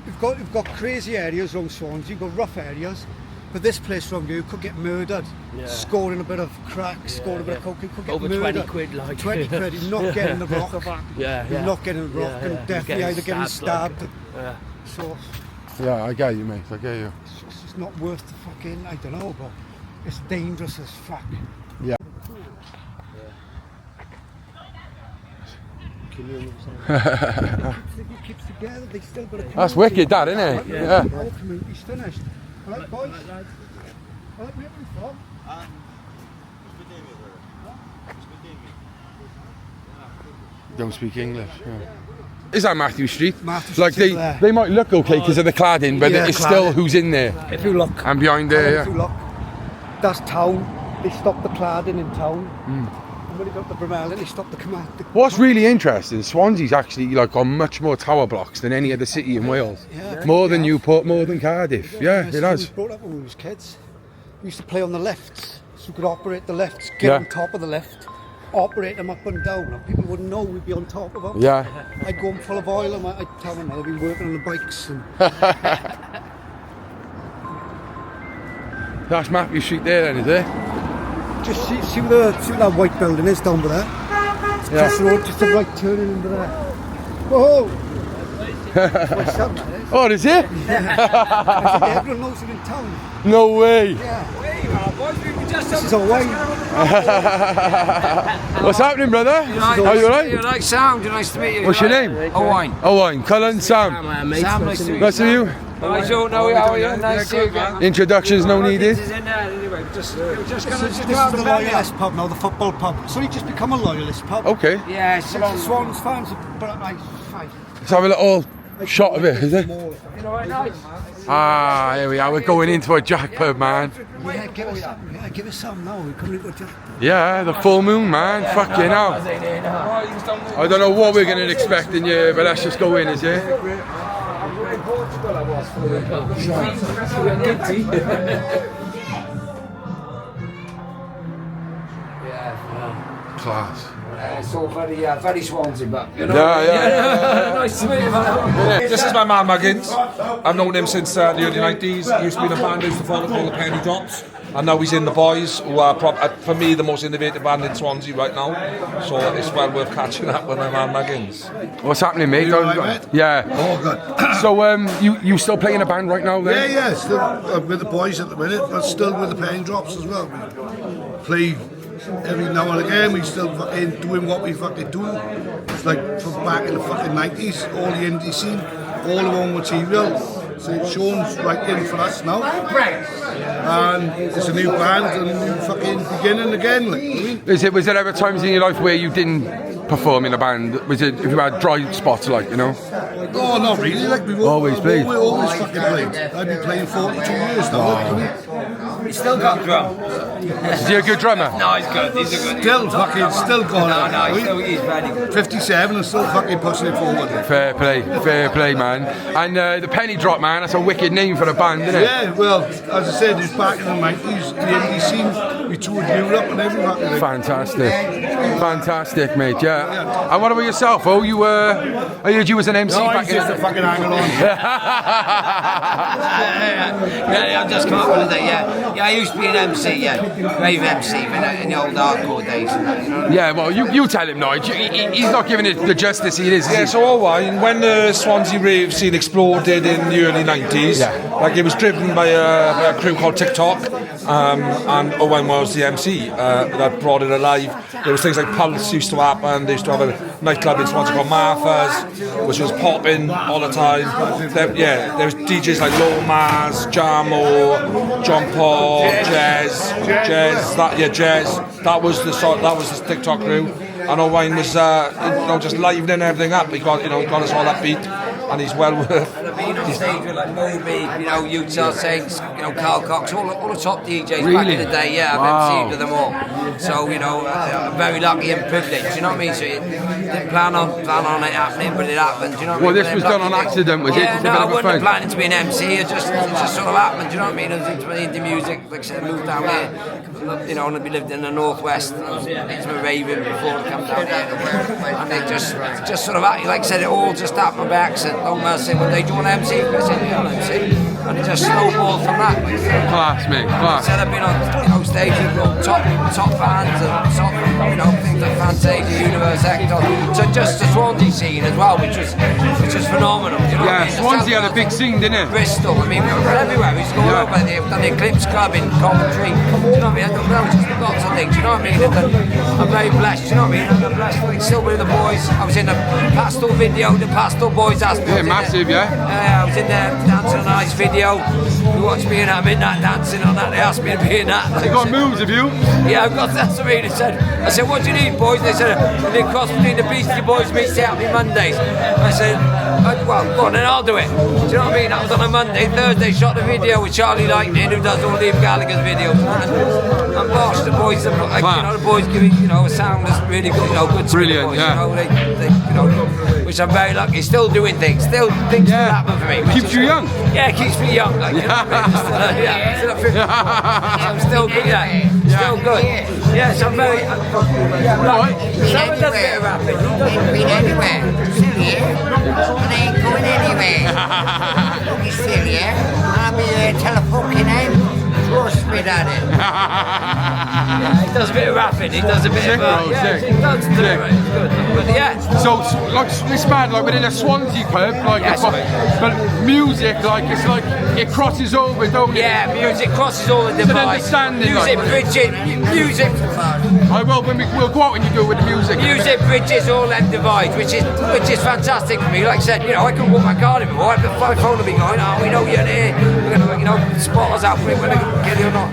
You've got crazy areas around Swansea, you've got rough areas. But this place around here, you could get murdered. Scoring a bit of crack, scoring a bit of coke, you could get over murdered. 20 quid, like. 20 quid, you're not getting the rock. You're not getting the rock, and definitely either getting stabbed. So... Yeah, I get you, mate, I get you. It's just not worth the fucking, I don't know, but it's dangerous as fuck. Yeah. Keeps together, they still got a That's wicked, that, isn't it? Yeah. Our community's finished. Alright, boys. Alright, where are you from? Don't speak English. Yeah. Is that Matthew Street? Matthew Like Street they might look okay because of the cladding, but it's still who's in there. If you look. And behind there, If you look, that's town. They stopped the cladding in town. And when he got to Brynmelyn, he stopped the command. What's really interesting, Swansea's actually like got much more tower blocks than any other city in Wales. Yeah. More than Newport, more than Cardiff. Yeah, it We has. was brought up when we was kids. We used to play on the lefts, so we could operate the lefts, get on top of the left, operate them up and down, and people wouldn't know we'd be on top of them. Yeah. I'd go in full of oil and I'd tell them I'd been working on the bikes. And That's Matthew Street there then, is it? just see where that white building is down there. It's across the road, just a right turning into there. Whoa! That's my son, that is. Oh, is it? I think everyone knows it in town. No way. Yeah. This is our way. What's happening, brother? Are you alright? You're right, Sam. Nice to meet you. What's your name? Owain. Owain. Cullen, Sam. Sam, nice to meet you. Nice to meet you. Nice to know you. How are you? Nice to see you again. Introductions no needed. This is in there anyway. Just This gonna is the loyalist pub now, the football pub. So he just become a loyalist pub. Okay. Yeah, It's the Swans fans, but I Let's have a little shot of it, is it? You know what? Nice. Ah, here we are. We're going into a jack pub, man. Yeah, give us some. Yeah, give us some now. We're coming into a jack. Yeah, the full moon, man. Fucking hell. I don't know what we're going to expect in here, but let's just go in, is it? Class. It's all very Swansea, but you know. Yeah. Nice to meet you, man. This is my man Muggins. I've known him since the early 90s. He used to be in a band who used to follow called the Penny Drops. And now he's in the Boys, who are, for me, the most innovative band in Swansea right now. So it's well worth catching up with my man Muggins. What's happening, mate? You all right, mate? Yeah. Oh, good. So, you still playing in a band right now, then? Yeah, still with the Boys at the minute, but still with the Penny Drops as well. We play every now and again. We still fucking doing what we fucking do. It's like from back in the fucking 90s, all the indie scene, all the own material. So Sean's right in for us now. And it's a new band and a new fucking beginning again. Like, you know what I mean? Was there ever times in your life where you didn't perform in a band? Was it if you had dry spots, like, you know? No, not really. Like we've Always played. We always fucking played. I've been playing 42 years now. Like, you know? He's still got drum. Is he a good drummer? No, he's good. He's a good. Still fucking, still got it. He's very good. 57 and still fucking pushing it forward. Fair play, man. And the Penny Drop, man, that's a wicked name for a band, isn't it? Yeah, well, as I said, it's back in the 90s, the indie scene, we toured Europe and everything. Fantastic, mate, yeah. And what about yourself? Oh, I heard you was an MC back in just a fucking angle on. Yeah, I've just come up with it, yeah. Yeah, I used to be an MC, yeah. Rave MC in the old hardcore days and that, you know. Yeah, well, you tell him, Nige. He's not giving it the justice he is. Yeah, so Owain, when the Swansea rave scene exploded in the early 90s, like it was driven by a crew called TikTok, and Owain was the MC that brought it alive. There was things like Pulse used to happen. They used to have a nightclub in Swansea called Martha's, which was popping all the time. There was DJs like Lomas, Jamo, John Paul, Jazz. That was the TikTok crew, and Owain was just livening everything up. He got us all upbeat, and he's well worth. And I've been on stage with like Moby, Utah Saints, Carl Cox, all the top DJs back in the day. Yeah, I've MC'd with them all. So I'm very lucky and privileged. You know what I mean? So you didn't plan on it happening, but it happened. You know what I mean? Well, this was done on accident, was it? Yeah, no, I wasn't planning to be an MC. It just sort of happened. You know what I mean? I was into music. Like I said, I moved down here. And I lived in the northwest. I was into raving before I come down here, and it just sort of, like I said, it all just happened by accident. Long man said, "Well, do you want to MC?" I said, "Yeah, I'll MC," and it just snowballed from that. Class, mate, class. I said I've been on stage with top bands and top, things like Fantasia, Universe, Hector. So just the Swansea scene as well, which was phenomenal. You know what I mean? Swansea had a big scene, didn't it? Bristol. I mean, we were everywhere. We used to go over. They've done the Eclipse Club in Coventry. Do you know what I mean? Just lots of things. You know what I mean? I'm very blessed. You know what I mean? I'm blessed. Still with the boys. I was in the Pastel video. The Pastel Boys asked me. Yeah, massive, yeah. I was in there dancing on a nice video. You watched me in that midnight dancing on that. They asked me to be in that. You got moves, have you? Yeah, I've got that's what I mean. I said, what do you need, boys? They said, the cross between the Beastie Boys meets the Happy Mondays. I said, well, go on, then I'll do it. Do you know what I mean? That was on a Monday. Thursday, shot the video with Charlie Lightning, who does all Liam Gallagher's videos. and Bosch, the boys, like, you know, the boys give it, you know, a sound that's really good, you know, good. Brilliant, boys, yeah. You know, they, you know, which I'm very lucky. Still doing things, still things still happen for me. Keeps you young. Yeah, it keeps me young. Like, you know what I mean? Still at 50. I'm still good. Yeah, still good. Yes, I'm very. Sam does a bit of rapping. Ain't been anywhere. Silly, eh? But ain't going anywhere. Don't be silly, eh? I'll be there till the fucking end. Trust me, Daddy. Yeah, he does a bit of rapping. He does a bit Sick, of. bro, Yeah, sick. he does do it. Right. It's good. But yeah. So, like this man, like within a Swansea club, like, Yes, but music, like it's like it crosses over, don't it? Yeah, music crosses all the It's an divides. understanding, Music like. bridges. Music. I will when we'll go out and you do it with the music. Music bridges all them divides, which is fantastic for me. Like I said, you know, I couldn't walk my garden before. I'd my phone would be going, oh, we know you're here. We're gonna, you know, spot us out for it, whether they get it or not.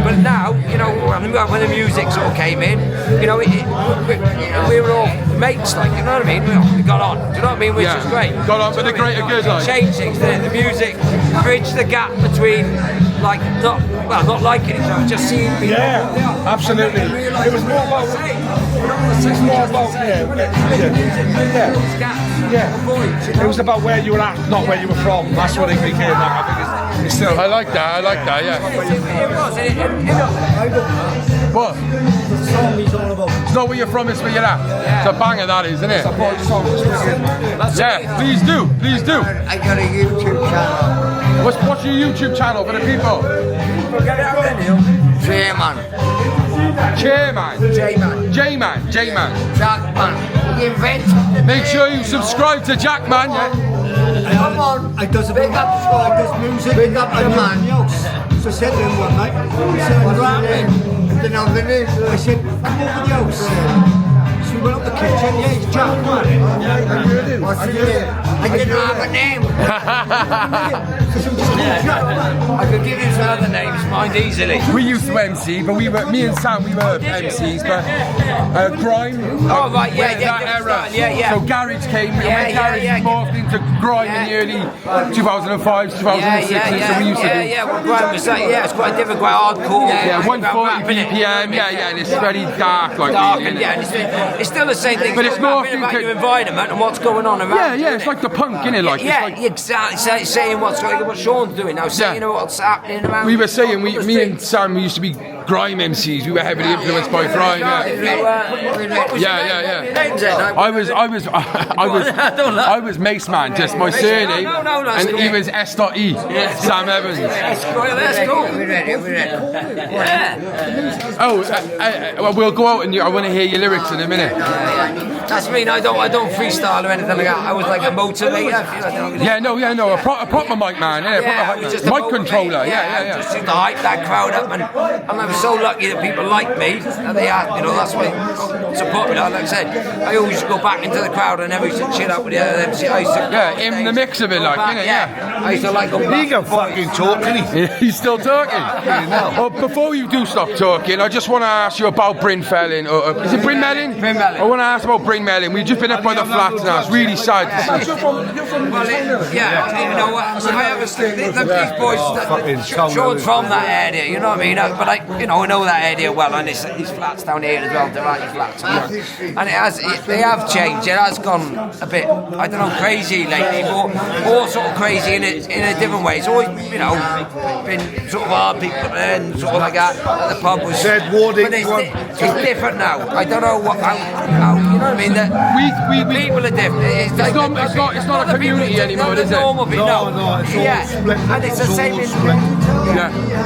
But now, you know, when the music sort of came in, you know, we were all mates, like, you know what I mean? We got on, do you know what I mean? Which was great. Got on for the greater good, like. Changed things, didn't it? The music bridged the gap between, like, not liking each other, just seeing people. Yeah, absolutely. It was more about. It's more about yeah. It was about where you were at, not where you were from. That's what it became like. I think it's still. I like that, yeah. What? The song he's all about. It's not where you're from, it's where you're at. It's a banger, that is, isn't it? Yeah, please do. I got a YouTube channel. What's your YouTube channel for the people? Chairman. J-Man. Jackman. Invent. Make sure you subscribe to Jackman, yeah? Come on. I does a big up, I does music. Big up the man. So I said to him one night, he said, I'm rapping. Then I'm gonna. I said, come over the house. So we went up the kitchen, yeah, he's Jackman. What's his name? I didn't have a name. I could give you some other names, mind easily. We used to MC, but me and Sam, we were MCs, but grime. Oh, right, yeah, that era. yeah. So garage came, and when garage morphed into grime in the early 2005, 2006, so we used to do. Well, grime was like, it's quite different, quite hardcore. Yeah, 140 BPM, and it's very dark, like and it's still the same thing. But it's more about your environment and what's going on around. Yeah, it's like the punk, innit? Like, exactly. Saying what Sean's doing now, saying what's happening around. We were saying, me and Sam, we used to be grime MCs. We were heavily influenced by grime. I was Mace Man, just my surname, and he was S.E. Sam Evans. That's cool. We're ready. Well, we'll go out and I want to hear your lyrics in a minute. That's me. I don't freestyle or anything like that. I was like a motivator. A proper mic man, mic controller, Just to hype that crowd up, and I'm so lucky that people like me. And they are, that's why support me. Like I said, I always go back into the crowd and never used to chill out with the other MC. I used to in the mix of it, like, I used to like go back. He can fucking talk, can he? He's still talking. Well, before you do stop talking, I just want to ask you about Brynmelyn. Is it Brynmelyn? Brynmelyn. I want to ask about Brynmelyn. We've just been up by the flats now. It's really sad to see. You're from You know what? I have these boys. Sean's from that area, you know what I mean? But I know that area well, and these flats down here as well. There are these flats, and they have changed. It has gone a bit, I don't know, crazy lately, but all sort of crazy in a different way. It's always, been sort of hard people and sort of like that at the pub was. Said Wardy. It's different now. I don't know how you know what I mean? That people are different. It's not a community anymore, is it? No, it's all split. And it's the same in.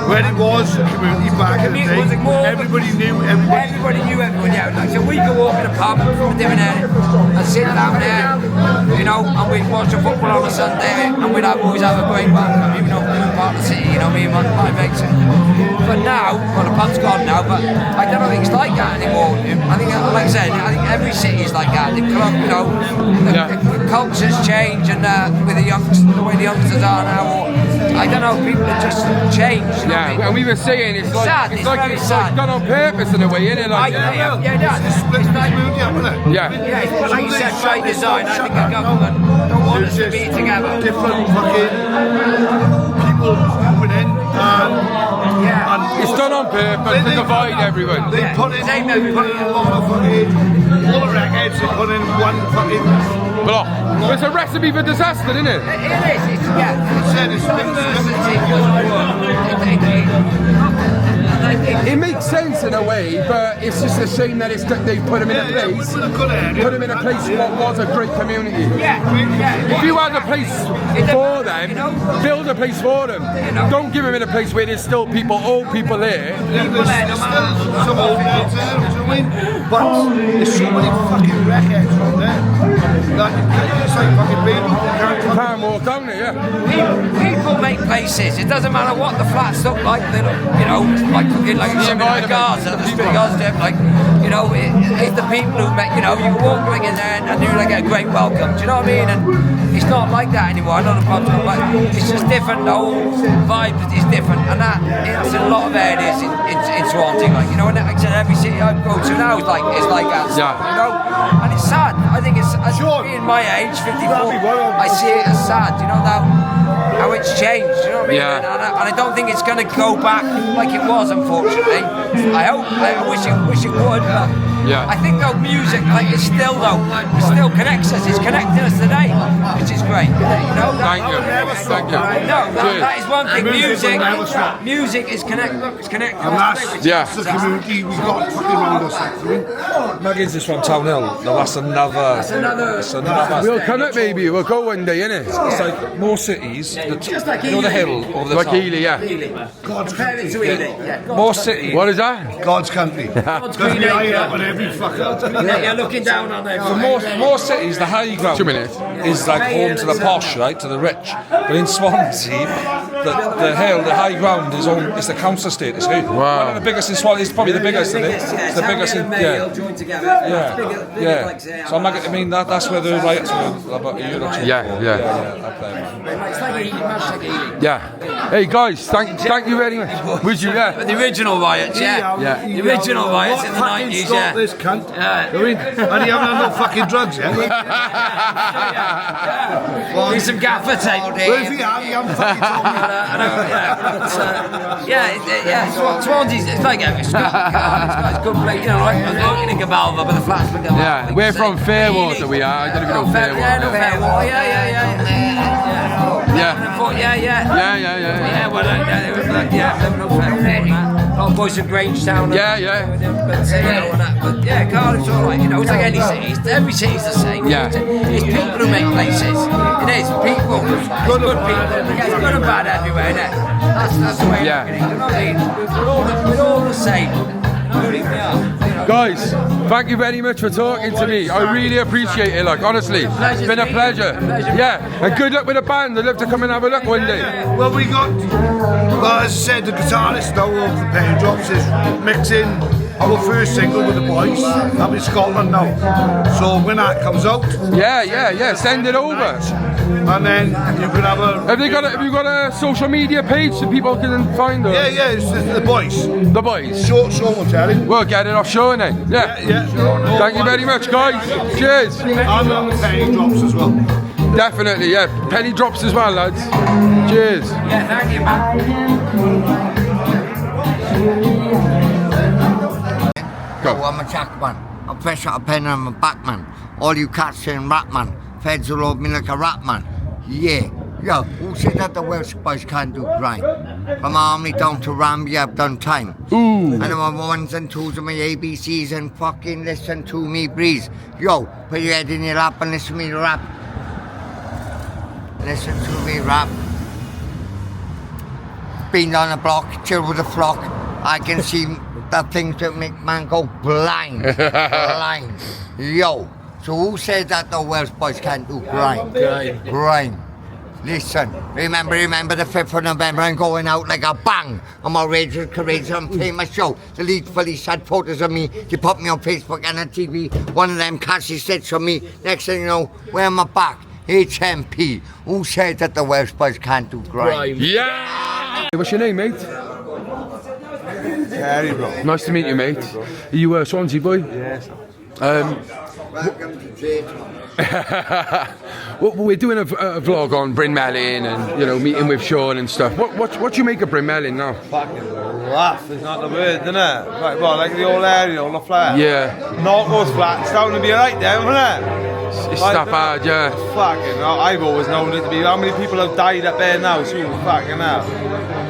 When it was a community back in the day, everybody knew everybody. Everybody knew everyone, Like, so we go walk in a pub from a different area and sit down there, and we'd watch a football on a Sunday, and we'd always have a great band, even though we were part of the city, me and my mates. But now, the pub's gone now, but I don't think it's like that anymore. I think, like I said, every city is like that. The club, the cultures change, and with the way the youngsters are now, I don't know, people have just changed. And we were saying it's like it's done on purpose in a way, isn't it? Like, It's split community up, isn't it? It's like you said, by design. I think the government don't want us to be together. Different fucking people moving in and It's done on purpose to divide everyone. They put in a lot of fucking, all the records, they put in one fucking block. Well, it's a recipe for disaster, isn't it? It is. It's, yeah. It said it's It makes sense in a way, but it's just a shame that they put him in a place. Put him in a place what was a great community. If you had a place for them, build a place for them. Don't give them in a place where there's still people, old people there. There's still some old heads there, do you know what I mean? But there's so many fucking wreckheads out there. Like, it's like fucking baby. Can't walk down there, People make places. It doesn't matter what the flats look like. They look, you know, like something like Gaza, the street Gaza, like, you know, it's the people who make, you know, you can walk like in there and you like get a great welcome. Do you know what I mean? And it's not like that anymore. I know the pubs not like. It's just different. The whole vibe is different, and that it's in a lot of areas in Swansea. Like, you know, and like I said, every city I go to now is like that. You know, and it's sad. I think it's being my age, 54. I see it as sad. You know how it's changed. You know what I mean? And I don't think it's going to go back like it was, unfortunately. I hope. I wish it would. But I think though music, like it still connects us. It's connecting us today, which is great. You know. Thank you. No, that is one thing. Music is connecting. It's connecting us. That's the community we got fucking around us. Muggins is from Town Hill. No, that's another. We'll come up maybe. We'll go one day, innit? It's like more cities. You know the hill over the like top. Ely, yeah. God's Compare to Ely. More cities. What is that? God's country. God's country. Every fucker. You're looking down on them. For more cities, the high ground 2 minutes. is like home to the posh, right, to the rich. But in Swansea, the hill, the high ground is the council estate. It's one of the biggest in Swansea. It's probably the biggest, isn't it? It's the biggest in So I'm not, I mean that's where the riots were about a year or two. Yeah. Hey guys, thank you very much. Would you? Yeah. The original riots, The original riots in the 90s, Stop this cunt. I mean, and he haven't had no fucking drugs yet. Need some gaffer tape. Well, if he hasn't fucking told me. Swansea's, it's like it's got good place, you know, like I'm looking in Gabalva, but the flats look Yeah, we're from Fairwater, we are. I don't even know Fairwater. Boys from Grangetown. But Cardiff's alright, you know, it's like any city. Every city's the same. It's people who make places. It is people. It's good people. It's good and bad everywhere, isn't it? That's the way it is. You know what I mean? We're all the same. Guys, thank you very much for talking to me. I really appreciate it, like, honestly. It's been a pleasure. Yeah, and good luck with the band. I'd love to come and have a look one day. Well, as I said, the guitarist now of the Pain Drops is mixing our first single with the boys up in Scotland now. So when that comes out, send it over. And then you can have a. Have you got a social media page so people can find us? Yeah, it's the boys. The boys. Sean will tell you. We'll get it off Sean then. Yeah. Thank you very much, guys. Cheers. And on the Penny Drops as well. Definitely, Penny Drops as well, lads. Cheers. Thank you, man. Go. I'm a jack man. I'm fresh out of pen and I'm a back man. All you cats saying rap man. Feds will hold me like a rap man. Yeah. Yo, who said that the Welsh boys can't do crime? From Army down to Ramby, I've done time. Ooh. And I'm on ones and twos of my ABCs and fucking listen to me breeze. Yo, put your head in your lap and listen to me rap. Listen to me rap. Been on the block, chill with the flock. I can see the things that make man go blind. Blind. Yo, so who said that the Welsh boys can't do crime? Crime. Listen, remember the 5th of November, I'm going out like a bang. I'm outrageous, courageous, I'm famous show. The lead police had photos of me. They put me on Facebook and on TV. One of them Cassie said to me, next thing you know, where am I back? HMP. Who said that the Welsh boys can't do crime? Yeah! What's your name, mate? Terry, bro. Nice to meet you, mate. Are you a Swansea boy? Yes. Welcome to J-Town. Well, we're doing a vlog on Brynmelyn and, you know, meeting with Sean and stuff. What do you make of Brynmelyn now? Fucking rough is not the word, isn't it? Right, well, like the old area, all the flat. Yeah. Not those flats, down to be right there, isn't it? It's not bad, yeah. Fucking, I've always known it to be. How many people have died up there now? So fucking hell.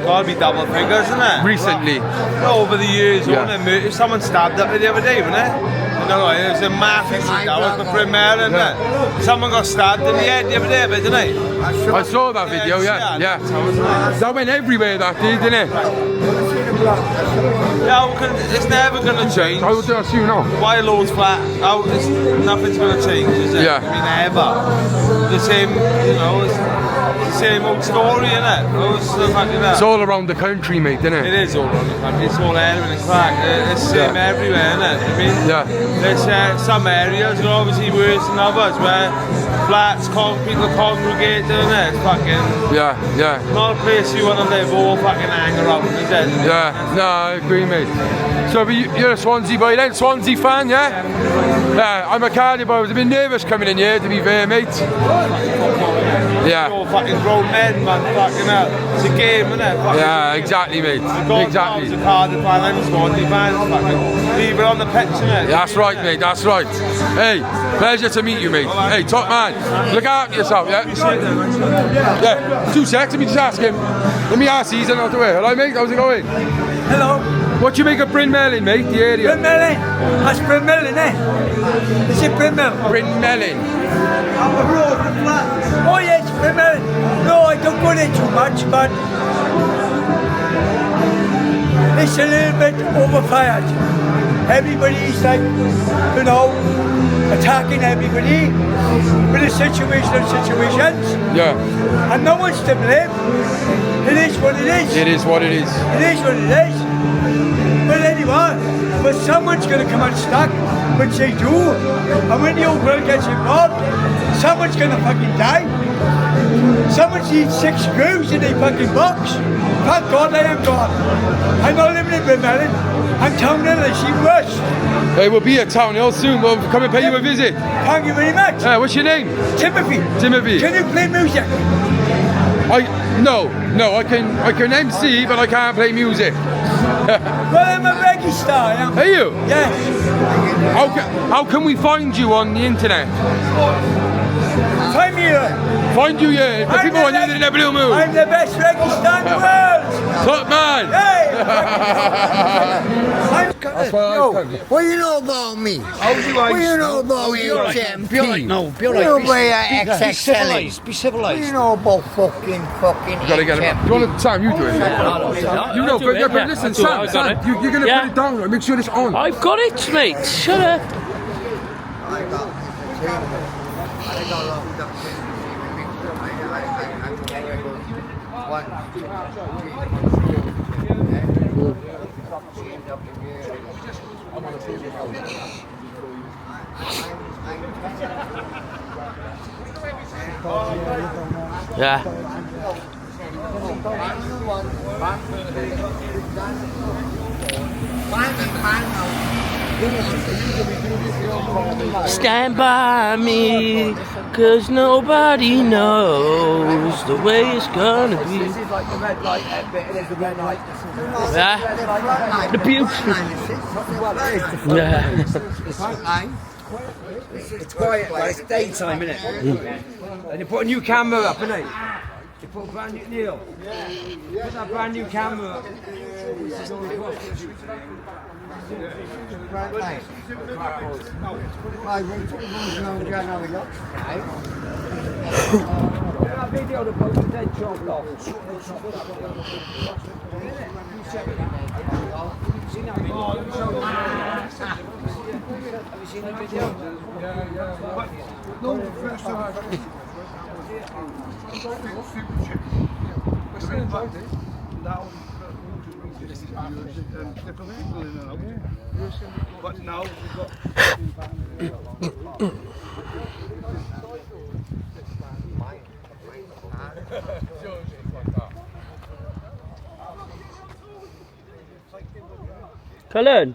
Gotta be double figures, isn't it? Recently. Over the years, Yeah. if someone stabbed up there the other day, wasn't it? No, it was a massive thing. That was the Brynmelyn, yeah. Someone got stabbed in the head the other day, didn't they? I saw that video, yeah. That went everywhere that day, didn't it? Yeah, it's never going to change. I will do it now. Why loads flat? Nothing's going to change, is it? Yeah. I mean, ever. The same, you know, it's the same old story, isn't it? It's all around the country, mate, isn't it? It is all around the country. It's all element and crack. It's the same everywhere, isn't it? I mean, there's some areas are obviously worse than others where flats, people congregate, isn't it? It's fucking... Yeah. Not a place you want to live or fucking hang around, is it? Yeah, no, I agree, mate. So you're a Swansea boy then? Swansea fan, yeah? Yeah, I'm a Cardiff boy. I was a bit nervous coming in here, to be fair, mate. Yeah. All fucking grown men, man, fucking hell. It's a game, isn't it? Yeah, exactly, mate. Exactly. It's a Cardiff fan, I'm a Swansea fan. Fucking leave it on the pitch, innit? That's right, mate, that's right. Hey, pleasure to meet you, mate. Hey, top man, look after yourself, yeah? Yeah, 2 seconds, let me just ask him. Let me ask he's not the way. Hello, mate, how's it going? Hello. What do you make of Brynmelyn, mate, the area? Brynmelyn? That's Brynmelyn, eh? Is it Brynmelyn? Brynmelyn. Up the road, the flat. Oh yes, Brynmelyn. No, I don't go there too much, but it's a little bit overfired. Everybody's like, you know, attacking everybody with the situations. Yeah. And no one's to blame. It is what it is. It is what it is. It is what it is. But anyway, but someone's going to come unstuck, which they do. And when the old girl gets involved, someone's going to fucking die. Someone's eaten 6 screws in a fucking box. Thank God I am gone. I'm not living in Brynmelyn. I'm Town Hill, I see worse. Hey, we'll be at Town Hill soon. We'll come and pay you a visit. Thank you very much. What's your name? Timothy. Timothy. Can you play music? No, I can MC, but I can't play music. Well, I'm a reggae star, I am. Are you? Yes. How can we find you on the internet? Find me here. Find you here. For people want you in a blue moon. I'm the best reggae star in the world. Top man. Hey. What do you know about me? What do you know about you, champion? Be alright, no. Be alright. You know about XXL. Be civilised. What do you know about fucking You gotta get him. Do you want to, Sam, you do it. You know, but listen, Sam, you're gonna put it down, right? Make sure it's on. I've got it, mate. Shut up. Yeah. Stand by me, 'cause nobody knows the way it's gonna be. This is like the red light bit, it is the red light. Yeah. The beauty. Yeah. It's quiet, like it's daytime, isn't it? And you put a new camera up, innit? You put a brand new Neil. Put that brand new camera up. That video the boat was dead chopped off. Seen that video? Have you seen that video? No, the first time. But now we've got. Cullen.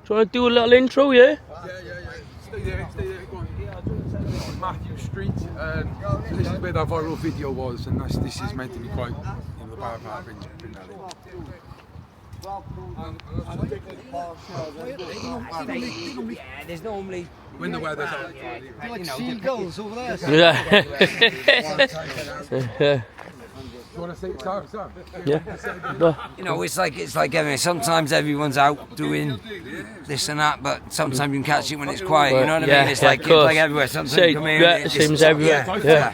you want to do a little intro, yeah? Stay there, go on. Matthew Street, this is where that viral video was, and this is meant to be quite, the bad part of Brynmelyn. Yeah, there's normally... When the weather's out. Like seagulls over there. Yeah. You want to say Sam? Yeah. You know, it's like everything. Sometimes everyone's out doing this and that, but sometimes you can catch it when it's quiet. You know what I mean? It's like everywhere. Sometimes you come here, it seems everywhere. Yeah.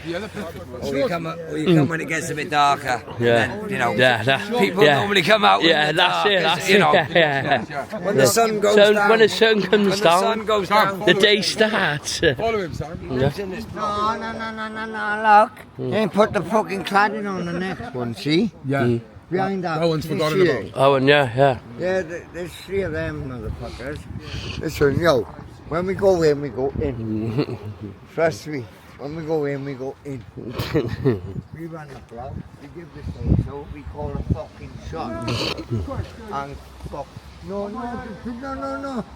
Or you come when it gets a bit darker. Yeah. And then, you know, people yeah. normally come out. Yeah, when that's it. That's you know, it. Yeah. When the sun goes down. When the sun comes down, the day starts. Follow him, Sam. Yeah. No, look. They put the fucking cladding on the next one, see? Yeah. Behind that. That one's You forgotten see about. it? Oh, and yeah. Yeah, there's 3 of them motherfuckers. Listen, yo, when we go in, we go in. Trust me, when we go in, we go in. We run the club, we give this thing, so we call a fucking shot. And fuck. No.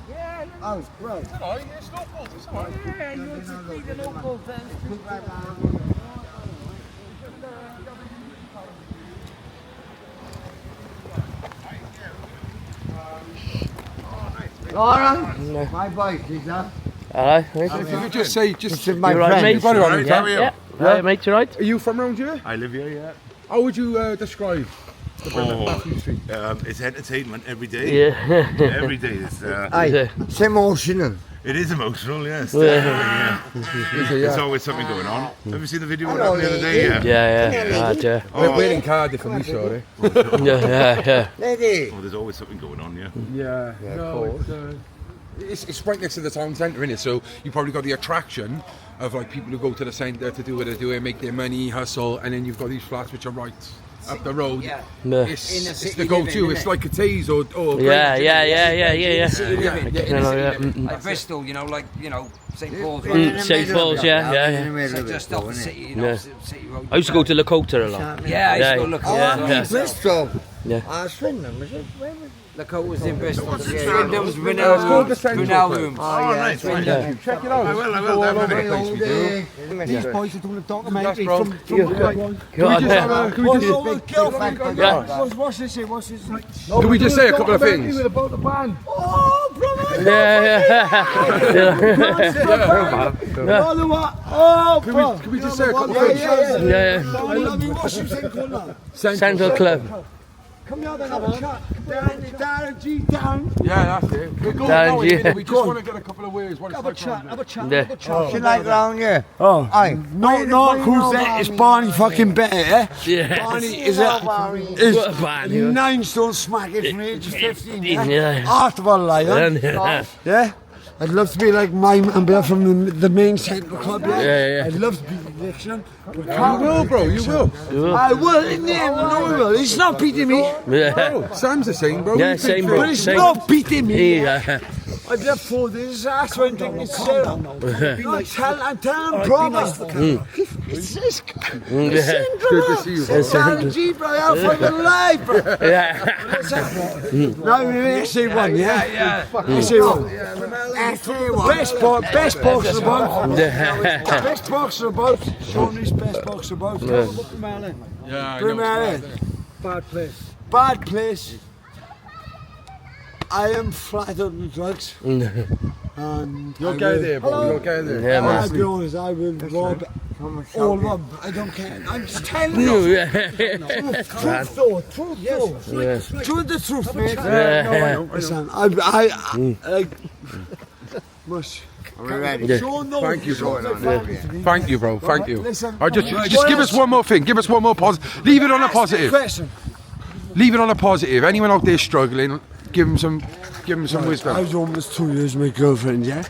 Yeah, oh, bro. It's alright, it's local, it's alright. Yeah, you want to be the local then. Alright, my bike is up. Alright, If you could just say, This is my you right, friend. mate? You've got it on, Yeah. Right, mate, you right? Are you from around here? I live here, yeah. How would you describe the Matthew Street? It's entertainment every day. Yeah. Every day. It's emotional. It is emotional, yes. Yeah. There's always something going on. Have you seen the video of that the other day? Yeah. We're in Cardiff and we saw it. Yeah. Lady. Oh, there's always something going on, yeah. Yeah, no, it's right next to the town centre, innit? So you probably got the attraction of like people who go to the centre to do what they do, make their money, hustle, and then you've got these flats which are right up the road. Yeah. It's the go-to. It's like a tease or Yeah. Like Bristol, you know, St Paul's. St Paul's, yeah. So just off the city, you know, city road. I used to go to Lakota a lot. Yeah, I used to go look at Bristol. Yeah. Swindon, was it? Where was it? Lakota was in Bristol. Swindon was Brynmelyn Rooms. Oh, yeah. Swindon. Check it out. I will definitely. These boys are doing a documentary bro. from What's this here? What's this like? Can we just say a couple of things? About the band. Yeah. Can we just say a couple of things? Yeah. I love you. What's your thing called now? Central Club. Come here then, have a chat. Darren G. Darren. Yeah, that's it. We're going Darren now, G. we just want to get a couple of words. Have a chat. Yeah. She like round here. Oh, Aye. no, who's that? It's Barney fucking better, eh? Yeah. Barney is What a Barney. 9 stone smacking from the age of 15. Yeah. Art of a lion. Yeah. I'd love to be like mime and be from the main central club. Yeah. I'd love to be the Dixon. You will, bro. You will. I will. No, I will. He's not beating me. Yeah. Sam's the same, bro. Yeah, same, bro. But he's not beating me. Yeah. I'd love for this ass when thinking Sarah. I'm telling promise. It's Good to see you, bro. Darren G, bro. I'm fucking alive, bro. Yeah. No, we say one, yeah? We say one. Best boxer about. Best boxer about. Shoney's best boxer about. Brynmelyn. Yeah, Brynmelyn. Bad place. Bad place. I am flat on the drugs. And You'll get there, bro. You'll get there. Yeah, man. I'll be honest, I will rob all of them. I don't care. I'm just telling you. Yeah. Truth though. Truth though. Truth the truth, mate. Yeah. Listen, I mush. Are we ready? Thank you, bro. Thank you, bro. Thank you. Listen, Just give us one more thing. Give us one more positive. Leave it on a positive. Question. Leave it on a positive. Anyone out there struggling, give them some wisdom. I was almost 2 years with my girlfriend, yeah?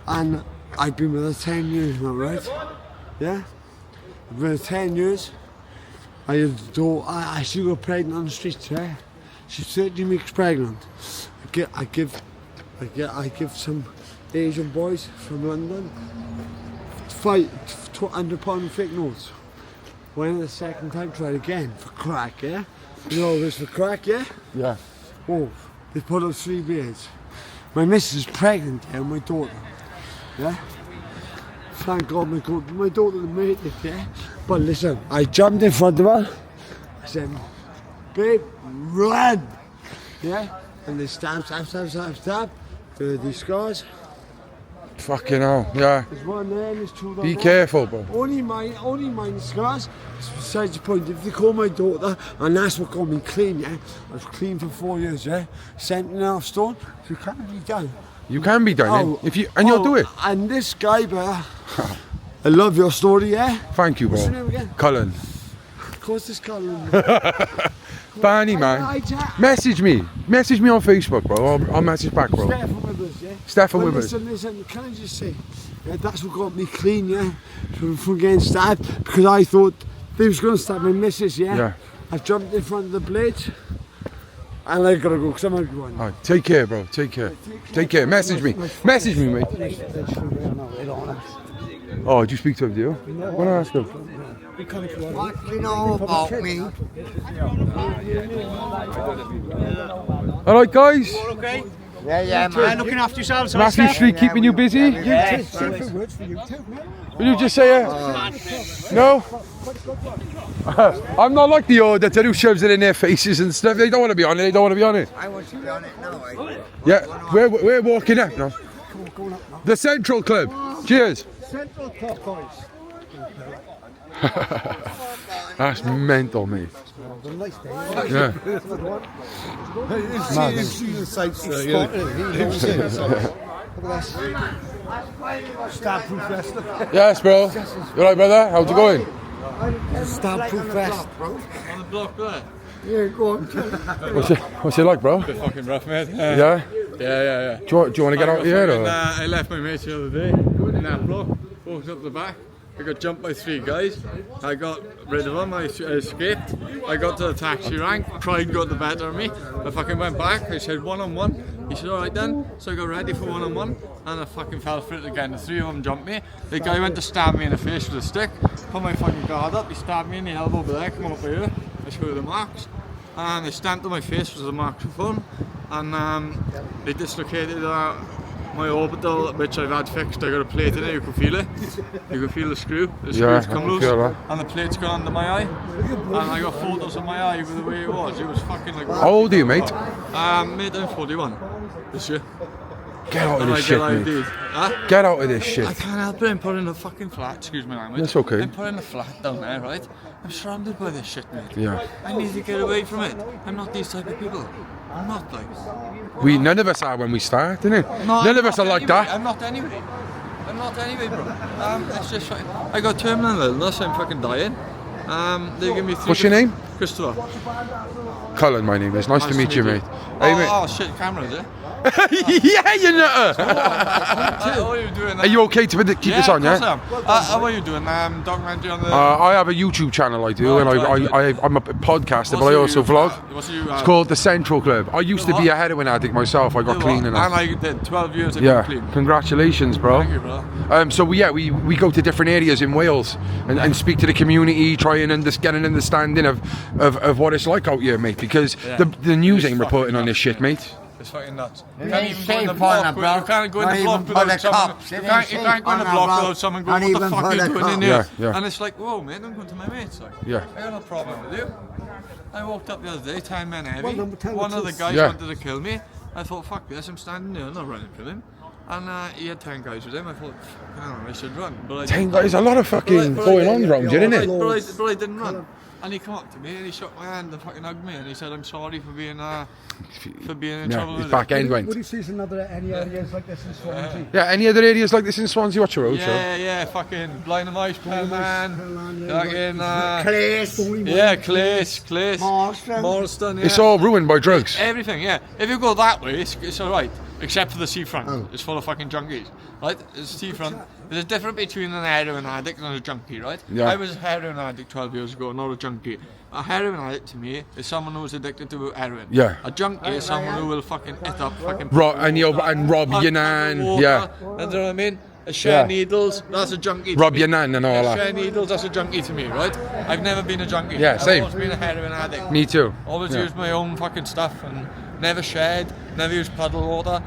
And I've been with her 10 years now, right? Yeah? I've been with her 10 years. I still got pregnant on the streets, yeah? She's 13 weeks pregnant. I give some Asian boys from London £200 fake notes. Went the second time, tried again for crack, yeah? You know this for crack, yeah? Yeah. Oh, they put up 3 blades. My missus is pregnant, yeah, and my daughter. Yeah? Thank God my daughter made it, yeah? But listen, I jumped in front of her. I said, babe, run! Yeah? And they stab. These scars. Fucking hell, yeah. There's one there and there's 2 down Be there. careful, bro. Only mine scars. It's besides the point. If they call my daughter, and that's what got me clean, yeah? I was clean for 4 years, yeah? 17.5 stone, so you can't be done. You can be done, you'll do it. And this guy, bro, I love your story, yeah? Thank you, bro. What's your name again? Cullen. Of course, this Cullen. Barney, man. Message me on Facebook, bro. I'll message back, bro. Stefan Withers, yeah? Stefan Withers. Listen, can I just say, yeah, that's what got me clean, yeah? From getting stabbed, because I thought they was going to stab my missus, yeah? Yeah. I jumped in front of the blades, and I gotta go, because I'm going. All right, take care, bro. Take care. Take care. Message me, mate. Oh, did you speak to him, do you? What did I ask him? What do you know about me? All right, guys. Okay. Yeah, man. Looking after yourselves. Matthew Street keeping you busy? Yeah. Will you just say it? No? I'm not like the auditor who shoves it in their faces and stuff. They don't want to be on it. I want to be on it now, Yeah, we're walking up now. The Central Club. Cheers. Central Club, boys. That's mental, mate. Yeah. You've seen the sights there, Stab-proof vest. Yes, bro. You alright, brother? How's it going? Stab-proof vest. On the block there. Yeah, go on. What's it like, bro? Bit fucking rough, mate. Yeah? Yeah. Do you want to get out here? Or? I left my mate the other day in that block, walked up the back. I got jumped by 3 guys. I got rid of them. I escaped. I got to the taxi rank. Pride got the better of me. I fucking went back. I said 1-on-1. He said alright then. So I got ready for 1-on-1 and I fucking fell for it again. The 3 of them jumped me. The guy went to stab me in the face with a stick. Put my fucking guard up. He stabbed me in the elbow over there. Come up here. I showed the marks. And they stamped on my face with the microphone. And they dislocated my orbital, which I've had fixed. I got a plate in it, you can feel it. You can feel the screw. The screw's come loose. And the plate's gone under my eye. And I got photos of my eye with the way it was. It was fucking like... How old are you, mate? Mate, I'm 41 this year. Get out of this shit, mate. Huh? Get out of this shit. I can't help it, I'm put in a fucking flat, excuse my language. That's okay. I'm put in a flat down there, right? I'm surrounded by this shit, mate. Yeah. I need to get away from it. I'm not these type of people. I'm not like... None of us are when we start, innit? None of us are like that. I'm not anyway. Bro. It's just I got terminal illness, I'm fucking dying. They give me 3... What's your name? Christopher. Cullen, my name is. Nice to meet you, mate. Hey, mate. Oh shit, camera, is it? Yeah, you nutter! How are you doing? Are you okay to keep this on, yeah? How are you doing? Documentary on the... I have a YouTube channel I do, and I'm a podcaster, but I also vlog. It's called The Central Club. I used to be a heroin addict myself. I got clean and I did 12 years of clean. Congratulations, bro. Thank you, bro. So we go to different areas in Wales and speak to the community, try and get an understanding of what it's like out here, mate, because the news ain't reporting on this shit, mate. It's fucking nuts. You can't even go in the block. You can't go in the block without someone. You can't go in the block without someone going, what the fuck are you doing in here? And it's like, whoa, man, I'm going to my mates. Like, I got no problem with you. I walked up the other day, 10 men heavy. One of the guys wanted to kill me. I thought, fuck this, I'm standing there, I'm not running from him. And he had 10 guys with him. I thought, I should run. But 10 guys, a lot of fucking going on around you, isn't it? But I didn't run. And he come up to me and he shook my hand and fucking hugged me and he said, I'm sorry for being in trouble with his back end went. What do you see any areas like this in Swansea? Yeah, any other areas like this in Swansea? What's your road show? Yeah, fucking Blind and Ice, Pellman, fucking... Clace. Yeah, Clace. Marston, yeah. It's all ruined by drugs. Everything, yeah. If you go that way, it's alright. Except for the seafront. It's full of fucking junkies, right? It's seafront. There's a difference between an heroin addict and a junkie, right? Yeah. I was a heroin addict 12 years ago, not a junkie. A heroin addict to me is someone who's addicted to heroin. Yeah. A junkie is someone who will fucking hit up fucking... and rob your nan. Yeah. You know what I mean? A share needles, that's a junkie. Rob your nan and all that. Share needles, that's a junkie to me, right? I've never been a junkie. Yeah, same. I've always been a heroin addict. Me too. Always used my own fucking stuff and never shared, never used puddle water.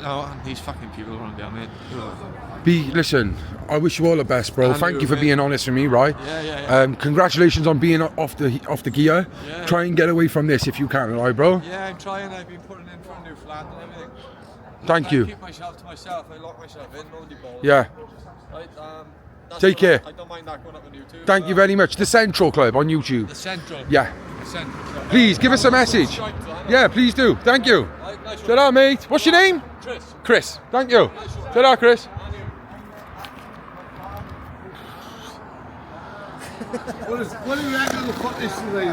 No, these fucking people around there, mate. Listen, I wish you all the best, bro. And Thank you, you for mate. being honest with me, right? Yeah. Congratulations on being off the gear. Yeah. Try and get away from this if you can, alright, bro? Yeah, I'm trying. I've been putting in for a new flat and everything. Thank you. I keep myself to myself. I lock myself in, nobody bothers. Yeah. Right, that's Take what care. I don't mind that going up on YouTube. Thank you very much. The Central Club on YouTube. The Central. Yeah. The Central. Please give us a message. Yeah, please do. Thank you. Nice Ta-ra, mate. What's your name? Chris. Chris. Thank you. Ta-ra, Chris. What do you reckon of the footage today?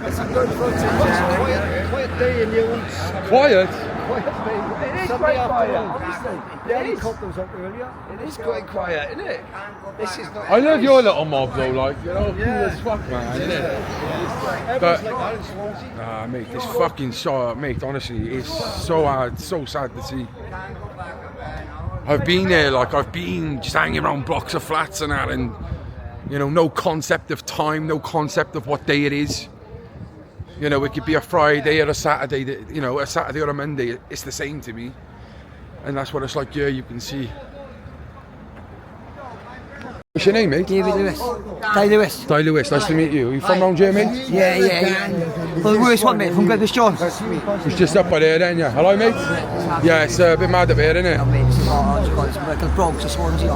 It's a good footage. Quiet day in Newlands. Quiet? Quiet day. It is Sunday quite quiet, afternoon. honestly. The It is. helicopters up earlier. It is quite quiet, isn't it? This is not. I love your little mob though, like, you know, cool Yeah. as fuck, man, isn't it? Everyone's But- like that in Swansea. Nah, mate, this fucking show, mate, honestly, it's so hard, so sad to see. I've been there, like, I've been just hanging around blocks of flats and that, and, you know, no concept of time, no concept of what day it is. You know, it could be a Friday or a Saturday, you know, a Saturday or a Monday, it's the same to me. And that's what it's like here, you can see. What's your name, mate? David Lewis. Di Lewis. Di Lewis, nice to meet you. Are you from round here, mate? Yeah. Well, the worst one, mate, from Griffiths John. It's just up by there then, yeah. Hello, mate? Yeah, it's a bit mad up here, isn't it? It's like the Bronx to Swansea.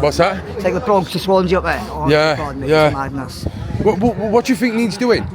What's that? It's like the Bronx to Swansea up there. Oh, Yeah, God, mate, yeah. It's madness. What do you think needs doing?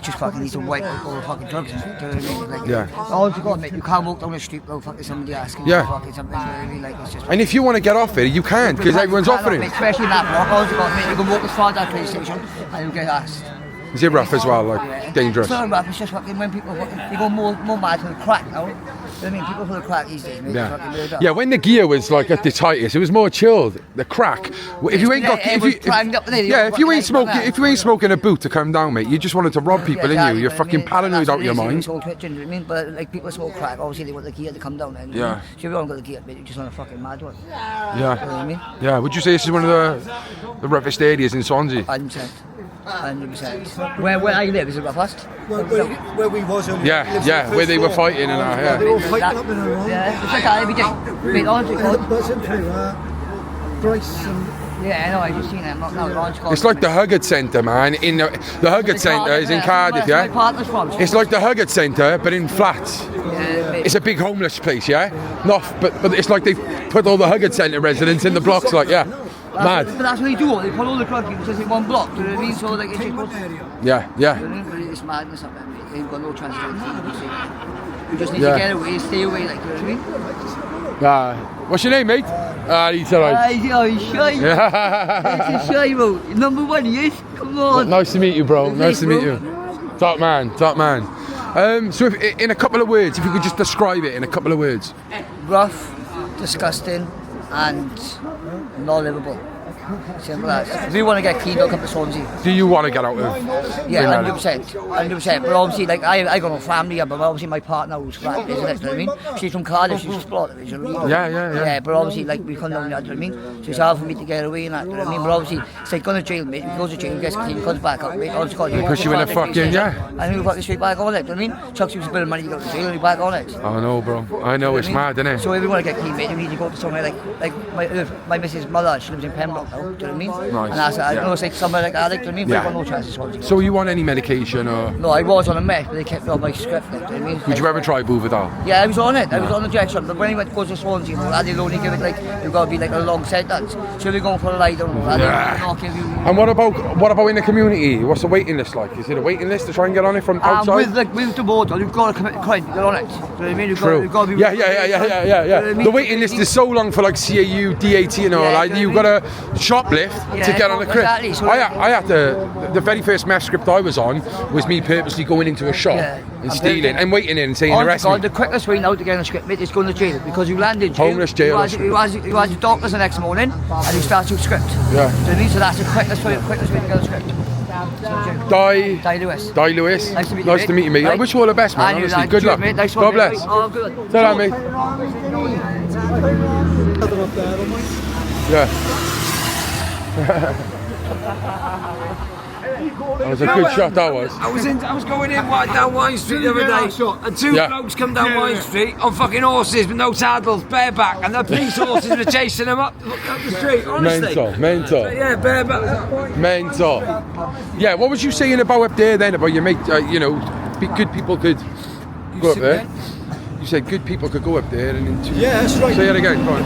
Just fucking needs to wipe out all the fucking drugs. Do you know what I mean? Like, Yeah. Oh, God, mate, you can't walk down the street without fucking somebody asking Yeah. you for fucking something. You know what I mean? Like, it's just... And if you want to get off it, you can, because everyone's You can't, offering. mate, especially in that block. Oh, God, mate, you can walk as far as that police station and you'll get asked. Is it rough as well, like, dangerous? It's not rough, it's just fucking when people fucking, they go more mad for the crack now. You know what I mean? People for the crack these days, mate. Yeah. Fucking weird up. Yeah, when the gear was like at the tightest, it was more chilled. The crack. If you ain't got, if you ain't smoking a boot to come down, mate, you just wanted to rob people, Yeah, in you. You're fucking paranoid out your mind. It's all twitching, you know what I mean? But like people smoke crack, obviously they want the gear to come down. And, Yeah. So if you haven't got the gear, mate, you just want a fucking mad one. Yeah. You know what I mean? Yeah. Would you say this is one of the roughest areas in Swansea? 100%. 100%. Where I live is the roughest. Where we was earlier. Yeah, where they were fighting and that, They were yeah. fighting up in a row. Yeah, it's like that every day. Mate, honestly, Buzzing through Bryce and... yeah, I know, I've just seen it. Not now, It's like the Huggard Centre, man. In the Huggard Centre is in Cardiff, Where my yeah? partner's from. It's like the Huggard Centre, but in flats. Yeah, mate. It's a big homeless place, yeah? But it's like they put all the Huggard Centre residents in the blocks, like, yeah. Mad. But that's what they do. They put all the drug people just in one block. Do you know what I mean? So like it's just Yeah. You know what I mean? But it's madness up there, mate. They've got no chance of anything. You just need Yeah. to get away, stay away, like, you know what I mean? What's your name, mate? He's alright. He's shy. It's a shy, bro. Number one, he is. Come on. Nice to meet you, bro. Nice to meet you. Top man. So in a couple of words, if you could just describe it in a couple of words. Rough, disgusting, and not livable. Simple as. If you want to get keen, don't come to Swansea. Do you want to get out of Yeah, Brynmelyn? 100%. But obviously, like I got no family here, but obviously my partner who's flat, isn't it? You know what I mean? She's from Cardiff, she's from Splot, you know what I mean? Yeah. Yeah, but obviously, like we come down here, you know what I mean? So it's hard for me to get away and that, you know what I mean? But obviously, it's like going to jail, mate. You go to jail, gets clean, comes back out, mate. Obviously, Push you in a fucking, yeah. And you fucking straight back on it, you know what I mean? Chucks you a bit of money, you go to jail, and you're back on it. I know, bro. I know, it's mad, isn't it? So if you want to get clean, mate, you need to go to somewhere like my missus' mother, she lives in Pembroke now, do you know what I mean? Nice. And that's, I Yeah. know it's like somewhere like that, like, do you know what I mean? But Yeah. I've got no chance of Swansea. So you want any medication or? No, I was on a mech, but they kept me on my script, like, do you know what I mean? Would you ever try Buvidal? Yeah, I was on it. I was on the injection, but when I went to go to Swansea, you know, they'll only give it like you've got to be like a long sentence. So we're going for a lie down. And what about in the community? What's the waiting list like? Is it a waiting list to try and get on it from outside? With the border, you've got to commit a crime to get on it. Do you know what I mean? True. You've got to be Yeah. The waiting list is so long for like CAU, DAT and all that. You've got to shoplift to get on the crib. Exactly. So I had the very first meth script I was on was me purposely going into a shop and stealing and waiting in and saying arrest me. The quickest way now to get on a script, mate, is going to jail because you land in jail. Homeless jail. You has your doctors the next morning and you start your script. Yeah. Do you know what I mean? So that's the quickest way to get a script. Di Lewis. Nice to meet you, mate. I wish you all the best, man. Honestly, good luck. Mate. Nice God bless. Oh, good. Ta-ra, mate. Yeah. That was a good shot, that was. I was going in down Wine Street the other day, and two blokes come down Wine Street on fucking horses with no saddles, bareback, and the police horses were chasing them up the street. Honestly, mental. Yeah, bareback. Mental. Yeah, what was you saying about up there then? About your mate? Good people could go up there. You said good people could go up there and into. Yeah, that's right. Say it again. Go on.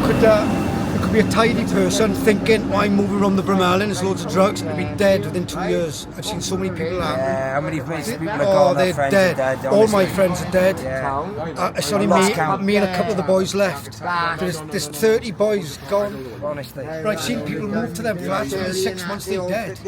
It could be a tidy person thinking, I'm moving around the Brynmelyn, there's loads of drugs, and they'll be dead within 2 years. I've seen so many people happen. Yeah, how many people are Oh, gone? they're Friends dead. are dead. All my honestly. friends are dead. Yeah. It's only me and a couple of the boys left. There's 30 boys gone. Honestly. But I've seen people move to them flats and in 6 months they're dead.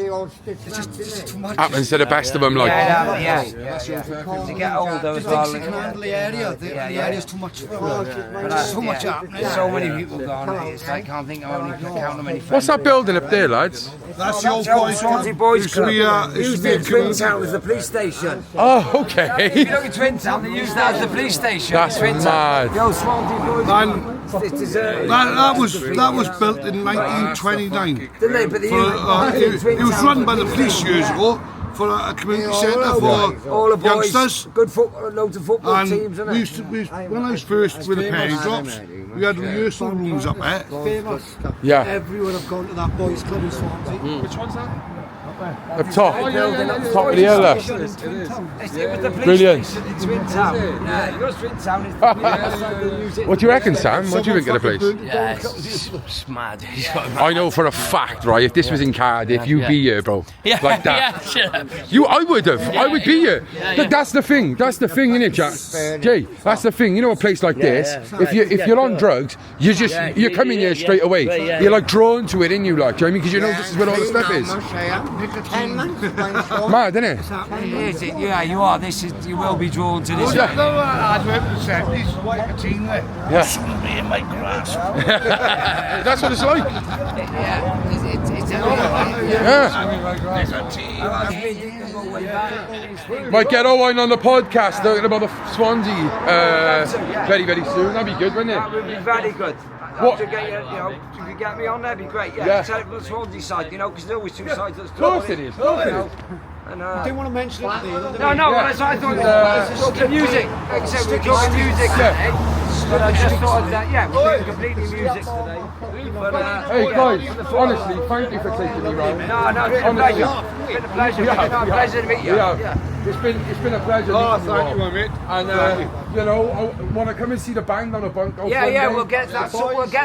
It's just too much. Happens to the best of them, like. Yeah. To get older as well. They can handle the area. The area's too much for them. There's so much happening. So many people gone. I can't think of how many What's that building up there, lads? That's the old boys Swansea Boys Club. Used to be a Twin Town was the police station. Oh, okay. If you look at Twin Town, they use that as the police station. That's Twin mad. Town. The old Swansea Boys Club. It's deserted. That was built in 1929. Didn't they? But It was run by the police years ago for a community centre for all the boys, youngsters. good football, loads of football And teams, isn't it? when I was first with the penny drops, we had rehearsal rooms up there. Famous. Yeah. Everyone have gone to that boys club in Swansea. Which one's that? Up top. Top of the hill there. It was the police Brilliant. station in Twin Town. Yeah, you go to Twin Town. What do you reckon, Sam? What do you think of the place? Yeah, it's mad. I know for a fact, right? If this was in Cardiff, you'd be here, bro. Yeah, Like that. yeah, I would have. I would be here. But that's the thing. That's the thing, innit, Jack? Jay, that's the thing. You know, a place like this, if you're on drugs, you're coming here straight away. You're like drawn to it, in you, like. Do you know what I mean? Because you know this is where all the stuff is. Mad, isn't it? Yeah, you are. You will be drawn to this. I'd worked in the 70s, like a teen there. Yeah. Shouldn't be in my grasp. That's what it's like. Might get Owen on the podcast talking about the Swansea very, very soon. That'd be good, wouldn't it? That would be very good. What? To get if you could get me on, that'd be great. Yeah. Tell it from the Swansea side, because there's always two sides of the Of story. course it is. Of course it is. And, I didn't want to mention it today. No, that's what I thought. Talking music. Like I said, we're talking music today. But I just thought that, we're talking completely music today. But, Hey guys, honestly, thank you for taking me round. No, it's been a pleasure. It's been a pleasure. Pleasure to meet you. It's been a pleasure. Thank you, mate. And I want to come and see the band on a bunk. We'll get that. We'll get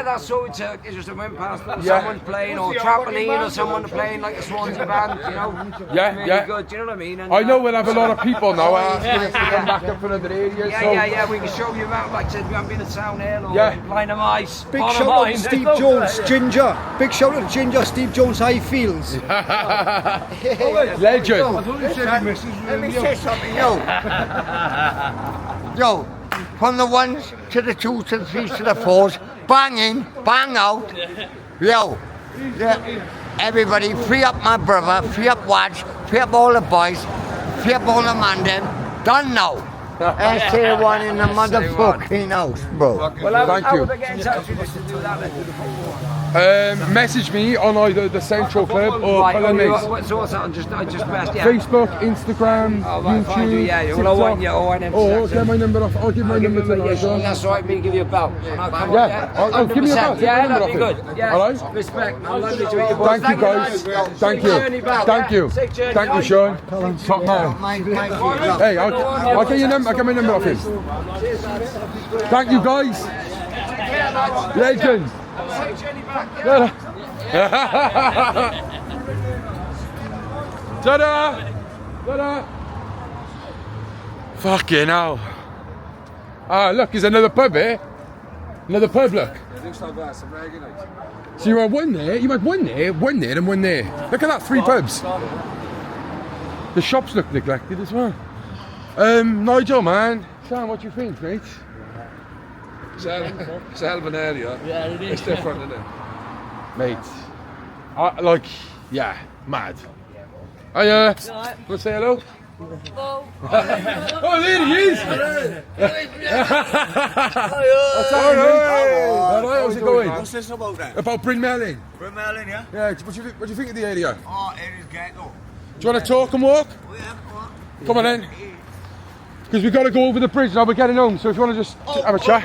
that sorted. It's just a went past someone playing or trampoline or someone playing like a Swansea band. Really good. Do you know what I mean? And, I know we'll have a lot of people now asking us to come back up for other areas. We can show you around. Like I said, we haven't been to Town Hill or Line of Ice. Big shout out to Steve Jones, Ginger. Big shout out to Ginger, Steve Jones, how he feels. Legend. Let me say something, yo, from the ones to the twos to the threes to the fours, bang in, bang out. Yo, everybody, free up my brother, free up Wadge, free up all the boys, free up all the man them. Done now. SA1 in the motherfucking house, bro. Thank you. Message me on either the Central Club or Colin Mace. So what's that? I just pressed, Facebook, Instagram, YouTube, TikTok. I'll get my number off. I'll give my number to you. That's right, me give you a belt. I'll give me a belt. Yeah, that'd be good. Yeah, all right? Respect. I'd love to meet you. Thank you, guys. Thank you. Thank you, Sean. Top man. Hey, I'll get your number. I'll get my number off him. Thank you, guys. Legend. Ta-da! Ta-da! Fucking hell. Ah, look, there's another pub here. Another pub, look. So you had one there, and one there. Look at that, 3 pubs. The shops look neglected as well. Nigel, man. Sam, what do you think, mate? It's a hell of an area. Yeah, it is. It's different, isn't it? Mate, mad. Let's say hello. Hello. Oh, there he is! How's it going? What's this about then? About Brynmelyn. Brynmelyn, yeah? Yeah, what do you think of the area? Oh, it is ghetto. Do you want to talk and walk? Come on then. Because we've got to go over the bridge now, we're getting home, so if you want to just have a chat.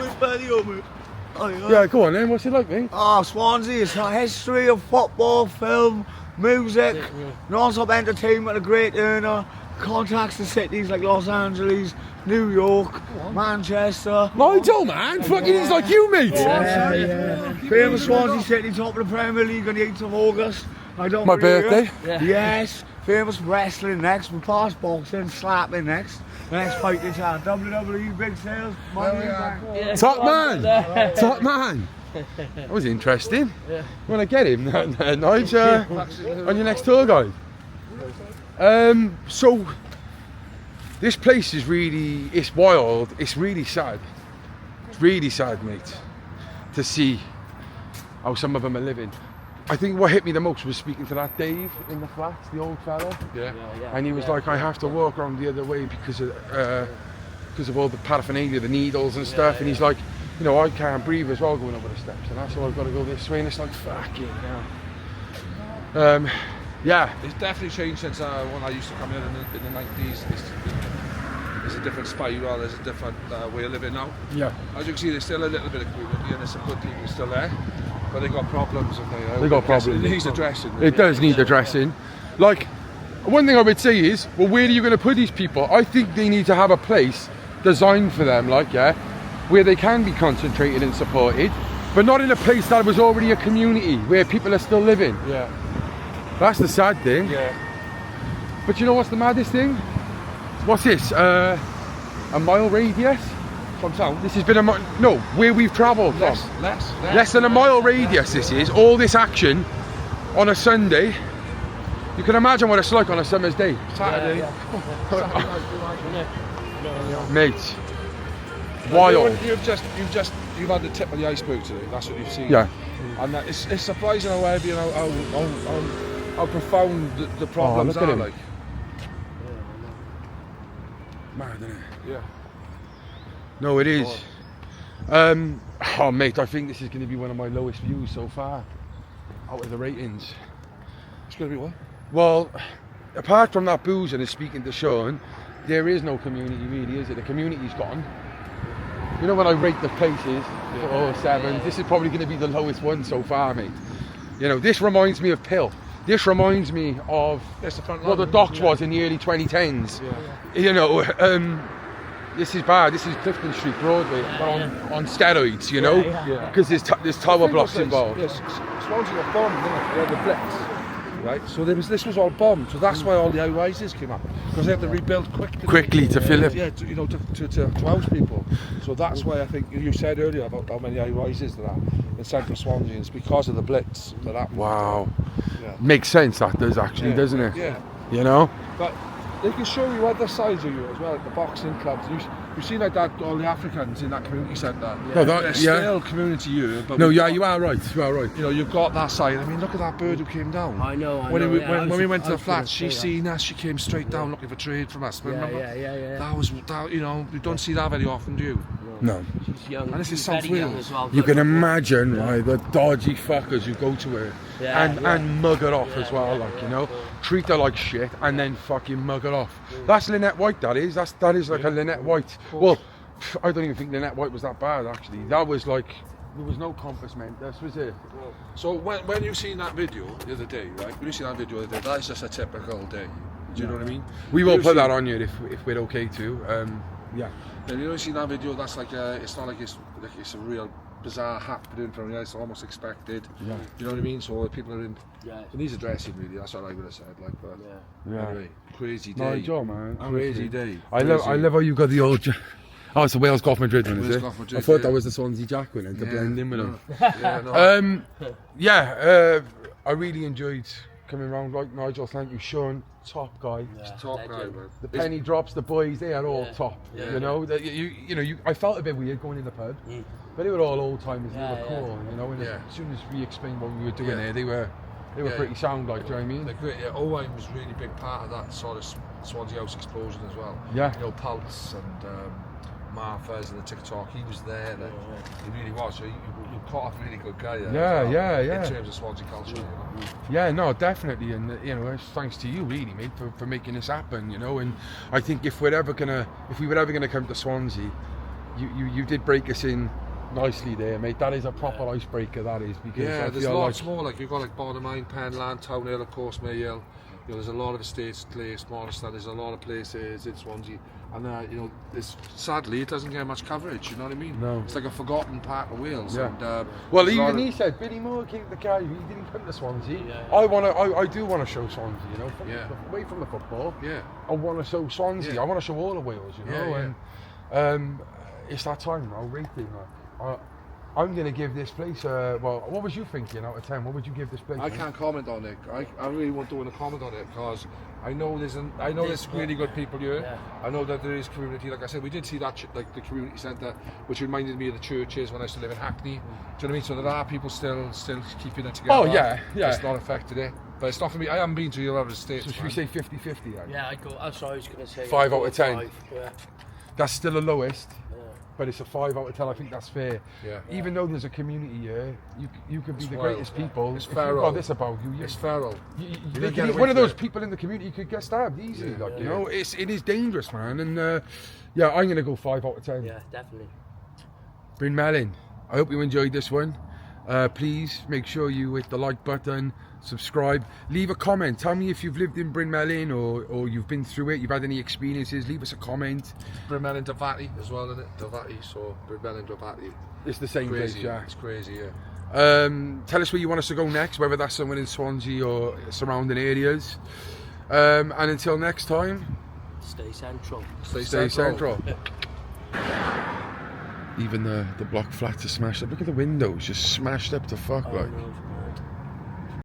Yeah, go on then, what's it like, mate? Oh, Swansea, it's a history of football, film, music, non-stop entertainment, a great earner, contacts to cities like Los Angeles, New York, Manchester. Nigel, man, fucking he's like you, mate. Famous Swansea City, top of the Premier League on the 8th of August. I don't My really birthday? know. Yes. Famous wrestling next, we pass boxing, slapping next. The next fight is our WWE, big sales, money back. Top man! Top man! That was interesting. Yeah. Want to get him, Nigel, on your next tour guide? So, this place is really, it's wild, it's really sad. It's really sad, mate, to see how some of them are living. I think what hit me the most was speaking to that Dave in the flats, the old fella. Yeah. And he was like, I have to walk around the other way because of all the paraphernalia, the needles and stuff. And he's like, you know, I can't breathe as well going over the steps, and that's why I've got to go this way. And it's like, fucking hell. Yeah. It's definitely changed since when I used to come in the 90s. It's a different spiral, there's a different way of living now. Yeah. As you can see, there's still a little bit of community and there's some good people still there. But they got problems, and They got problems. It needs addressing. It does need addressing. Like, one thing I would say is, well, where are you going to put these people? I think they need to have a place designed for them, like, yeah, where they can be concentrated and supported, but not in a place that was already a community where people are still living. Yeah. That's the sad thing. Yeah. But you know what's the maddest thing? What's this? A mile radius? From town? This has been no, where we've travelled from. Less than a mile radius this is, all this action on a Sunday. You can imagine what it's like on a summer's day. Saturday. Mate. Wild. You've had the tip of the iceberg today, that's what you've seen. Yeah. And it's surprising how heavy and how profound the problems look at are him. like. Mad, isn't it? Yeah. No, it is. Oh, mate, I think this is going to be one of my lowest views so far out of the ratings. It's going to be what? Well, apart from that boozing and speaking to Sean, there is no community really, is it? The community's gone. You know, when I rate the places, 4 or 7, this is probably going to be the lowest one so far, mate. You know, this reminds me of Pill. This reminds me of what the Docks was in the early 2010s. Yeah. You know, this is bad. This is Clifton Street, Broadway, but on steroids, you know, because there's tower blocks involved. Yes, Swansea got bombed, didn't it? The Blitz, right? So this was all bombed. So that's why all the high rises came up, because they had to rebuild quickly to fill it. Yeah, to house people. So that's why I think you said earlier about how many high rises there are in central Swansea. It's because of the Blitz that happened. Wow. Yeah. Makes sense. That does actually, doesn't it? Yeah. You know. But they can show you other sides of you as well, like the boxing clubs. You've seen like that, all the Africans in that community centre. No, There's still community here. But no, yeah, you are right. You are right. You know, you've got that side. I mean, look at that bird who came down. I know. When we went to the flats, she seen us. She came straight down looking for trade from us. Remember? Yeah. That was, you know, you don't see that very often, do you? No. She's young. And this is She's South very young Wales. as well. You can imagine, right, the dodgy fuckers who go to her and mug her off as well, like, you know, treat her like shit and then fucking mug her off. That's Lynette White, that is. That is like a Lynette White. Well, I don't even think Lynette White was that bad, actually. That was like, there was no compass mentis, was it? So when you seen that video the other day, right? When you seen that video the other day, that's just a typical day. Do you know what I mean? We will put that on you if we're okay to. Yeah. And you know, see that video, that's like it's not like it's a real bizarre happening from you. It's almost expected. Yeah. You know what I mean? So people are in. Yeah. It needs addressing really. That's what I would have said. Like, but anyway, crazy day. No, Joe, man. Crazy day. I love how you got the old. Oh, it's the Wales Golf Madrid one, is it? Golf Madrid, I thought that was the Swansea Jack one, to blend in with them. I really enjoyed coming around. Like Nigel, thank you, Sean. Top guy. Top guy, man. The penny drops, the boys, they are all top. You know, I felt a bit weird going in the pub, but they were all old timers. They were cool, you know. And as soon as we explained what we were doing there, they were pretty sound, like. Do you know what I mean? They're great. Yeah, Owen was really big part of that sort of Swansea House explosion as well. Yeah. You know, Pulse and Martha's and the TikTok. He was there. He really was. So you caught a really good guy. Yeah. In terms of Swansea culture, you know. Yeah, no, definitely, and you know, it's thanks to you, really, mate, for making this happen. You know, and I think if we were ever gonna come to Swansea, you did break us in nicely there, mate. That is a proper icebreaker, that is, because there's lots more. Like you've got like Bonamine, Penland, Townhill, of course, Mayhill. You know, there's a lot of estates, Clay, Morriston. There's a lot of places in Swansea, and you know, sadly it doesn't get much coverage. You know what I mean? No. It's like a forgotten part of Wales. Yeah. And, well, even he said Billy Moore, the guy, he didn't come to Swansea. Yeah. I do want to show Swansea. You know, away from the football. Yeah. I want to show Swansea. Yeah. I want to show all of Wales. You know, and it's that time now. Rating. I'm going to give this place, well, what was you thinking out of 10? What would you give this place? I can't comment on it. I really don't want to comment on it because I know there's really good people here. Yeah. I know that there is community. Like I said, we did see that like the community centre, which reminded me of the churches when I used to live in Hackney. Do you know what I mean? So there are people still keeping it together. Oh yeah. It's not affected it. But it's not for me. I haven't been to your other states. So should we say 50-50 then? Yeah, that's what I was going to say. 5 out of 10. 5, yeah. That's still the lowest. But it's a 5 out of 10. I think that's fair. Yeah. Even though there's a community here, you could be the greatest people. It's feral. Got this about you. It's feral. One of those people in the community could get stabbed easily. You know, it is dangerous, man. And I'm gonna go 5 out of 10. Yeah, definitely. Brynmelyn, I hope you enjoyed this one. Please make sure you hit the like button, subscribe, leave a comment. Tell me if you've lived in Brynmelyn or you've been through it, you've had any experiences, leave us a comment. Brynmelyn Davati as well, isn't it? Davati, so Brynmelyn Davati. It's the same place, yeah. It's crazy, yeah. Tell us where you want us to go next, whether that's somewhere in Swansea or surrounding areas. And until next time, stay central. Stay central. Even the block flats are smashed up. Look at the windows, just smashed up to fuck, like.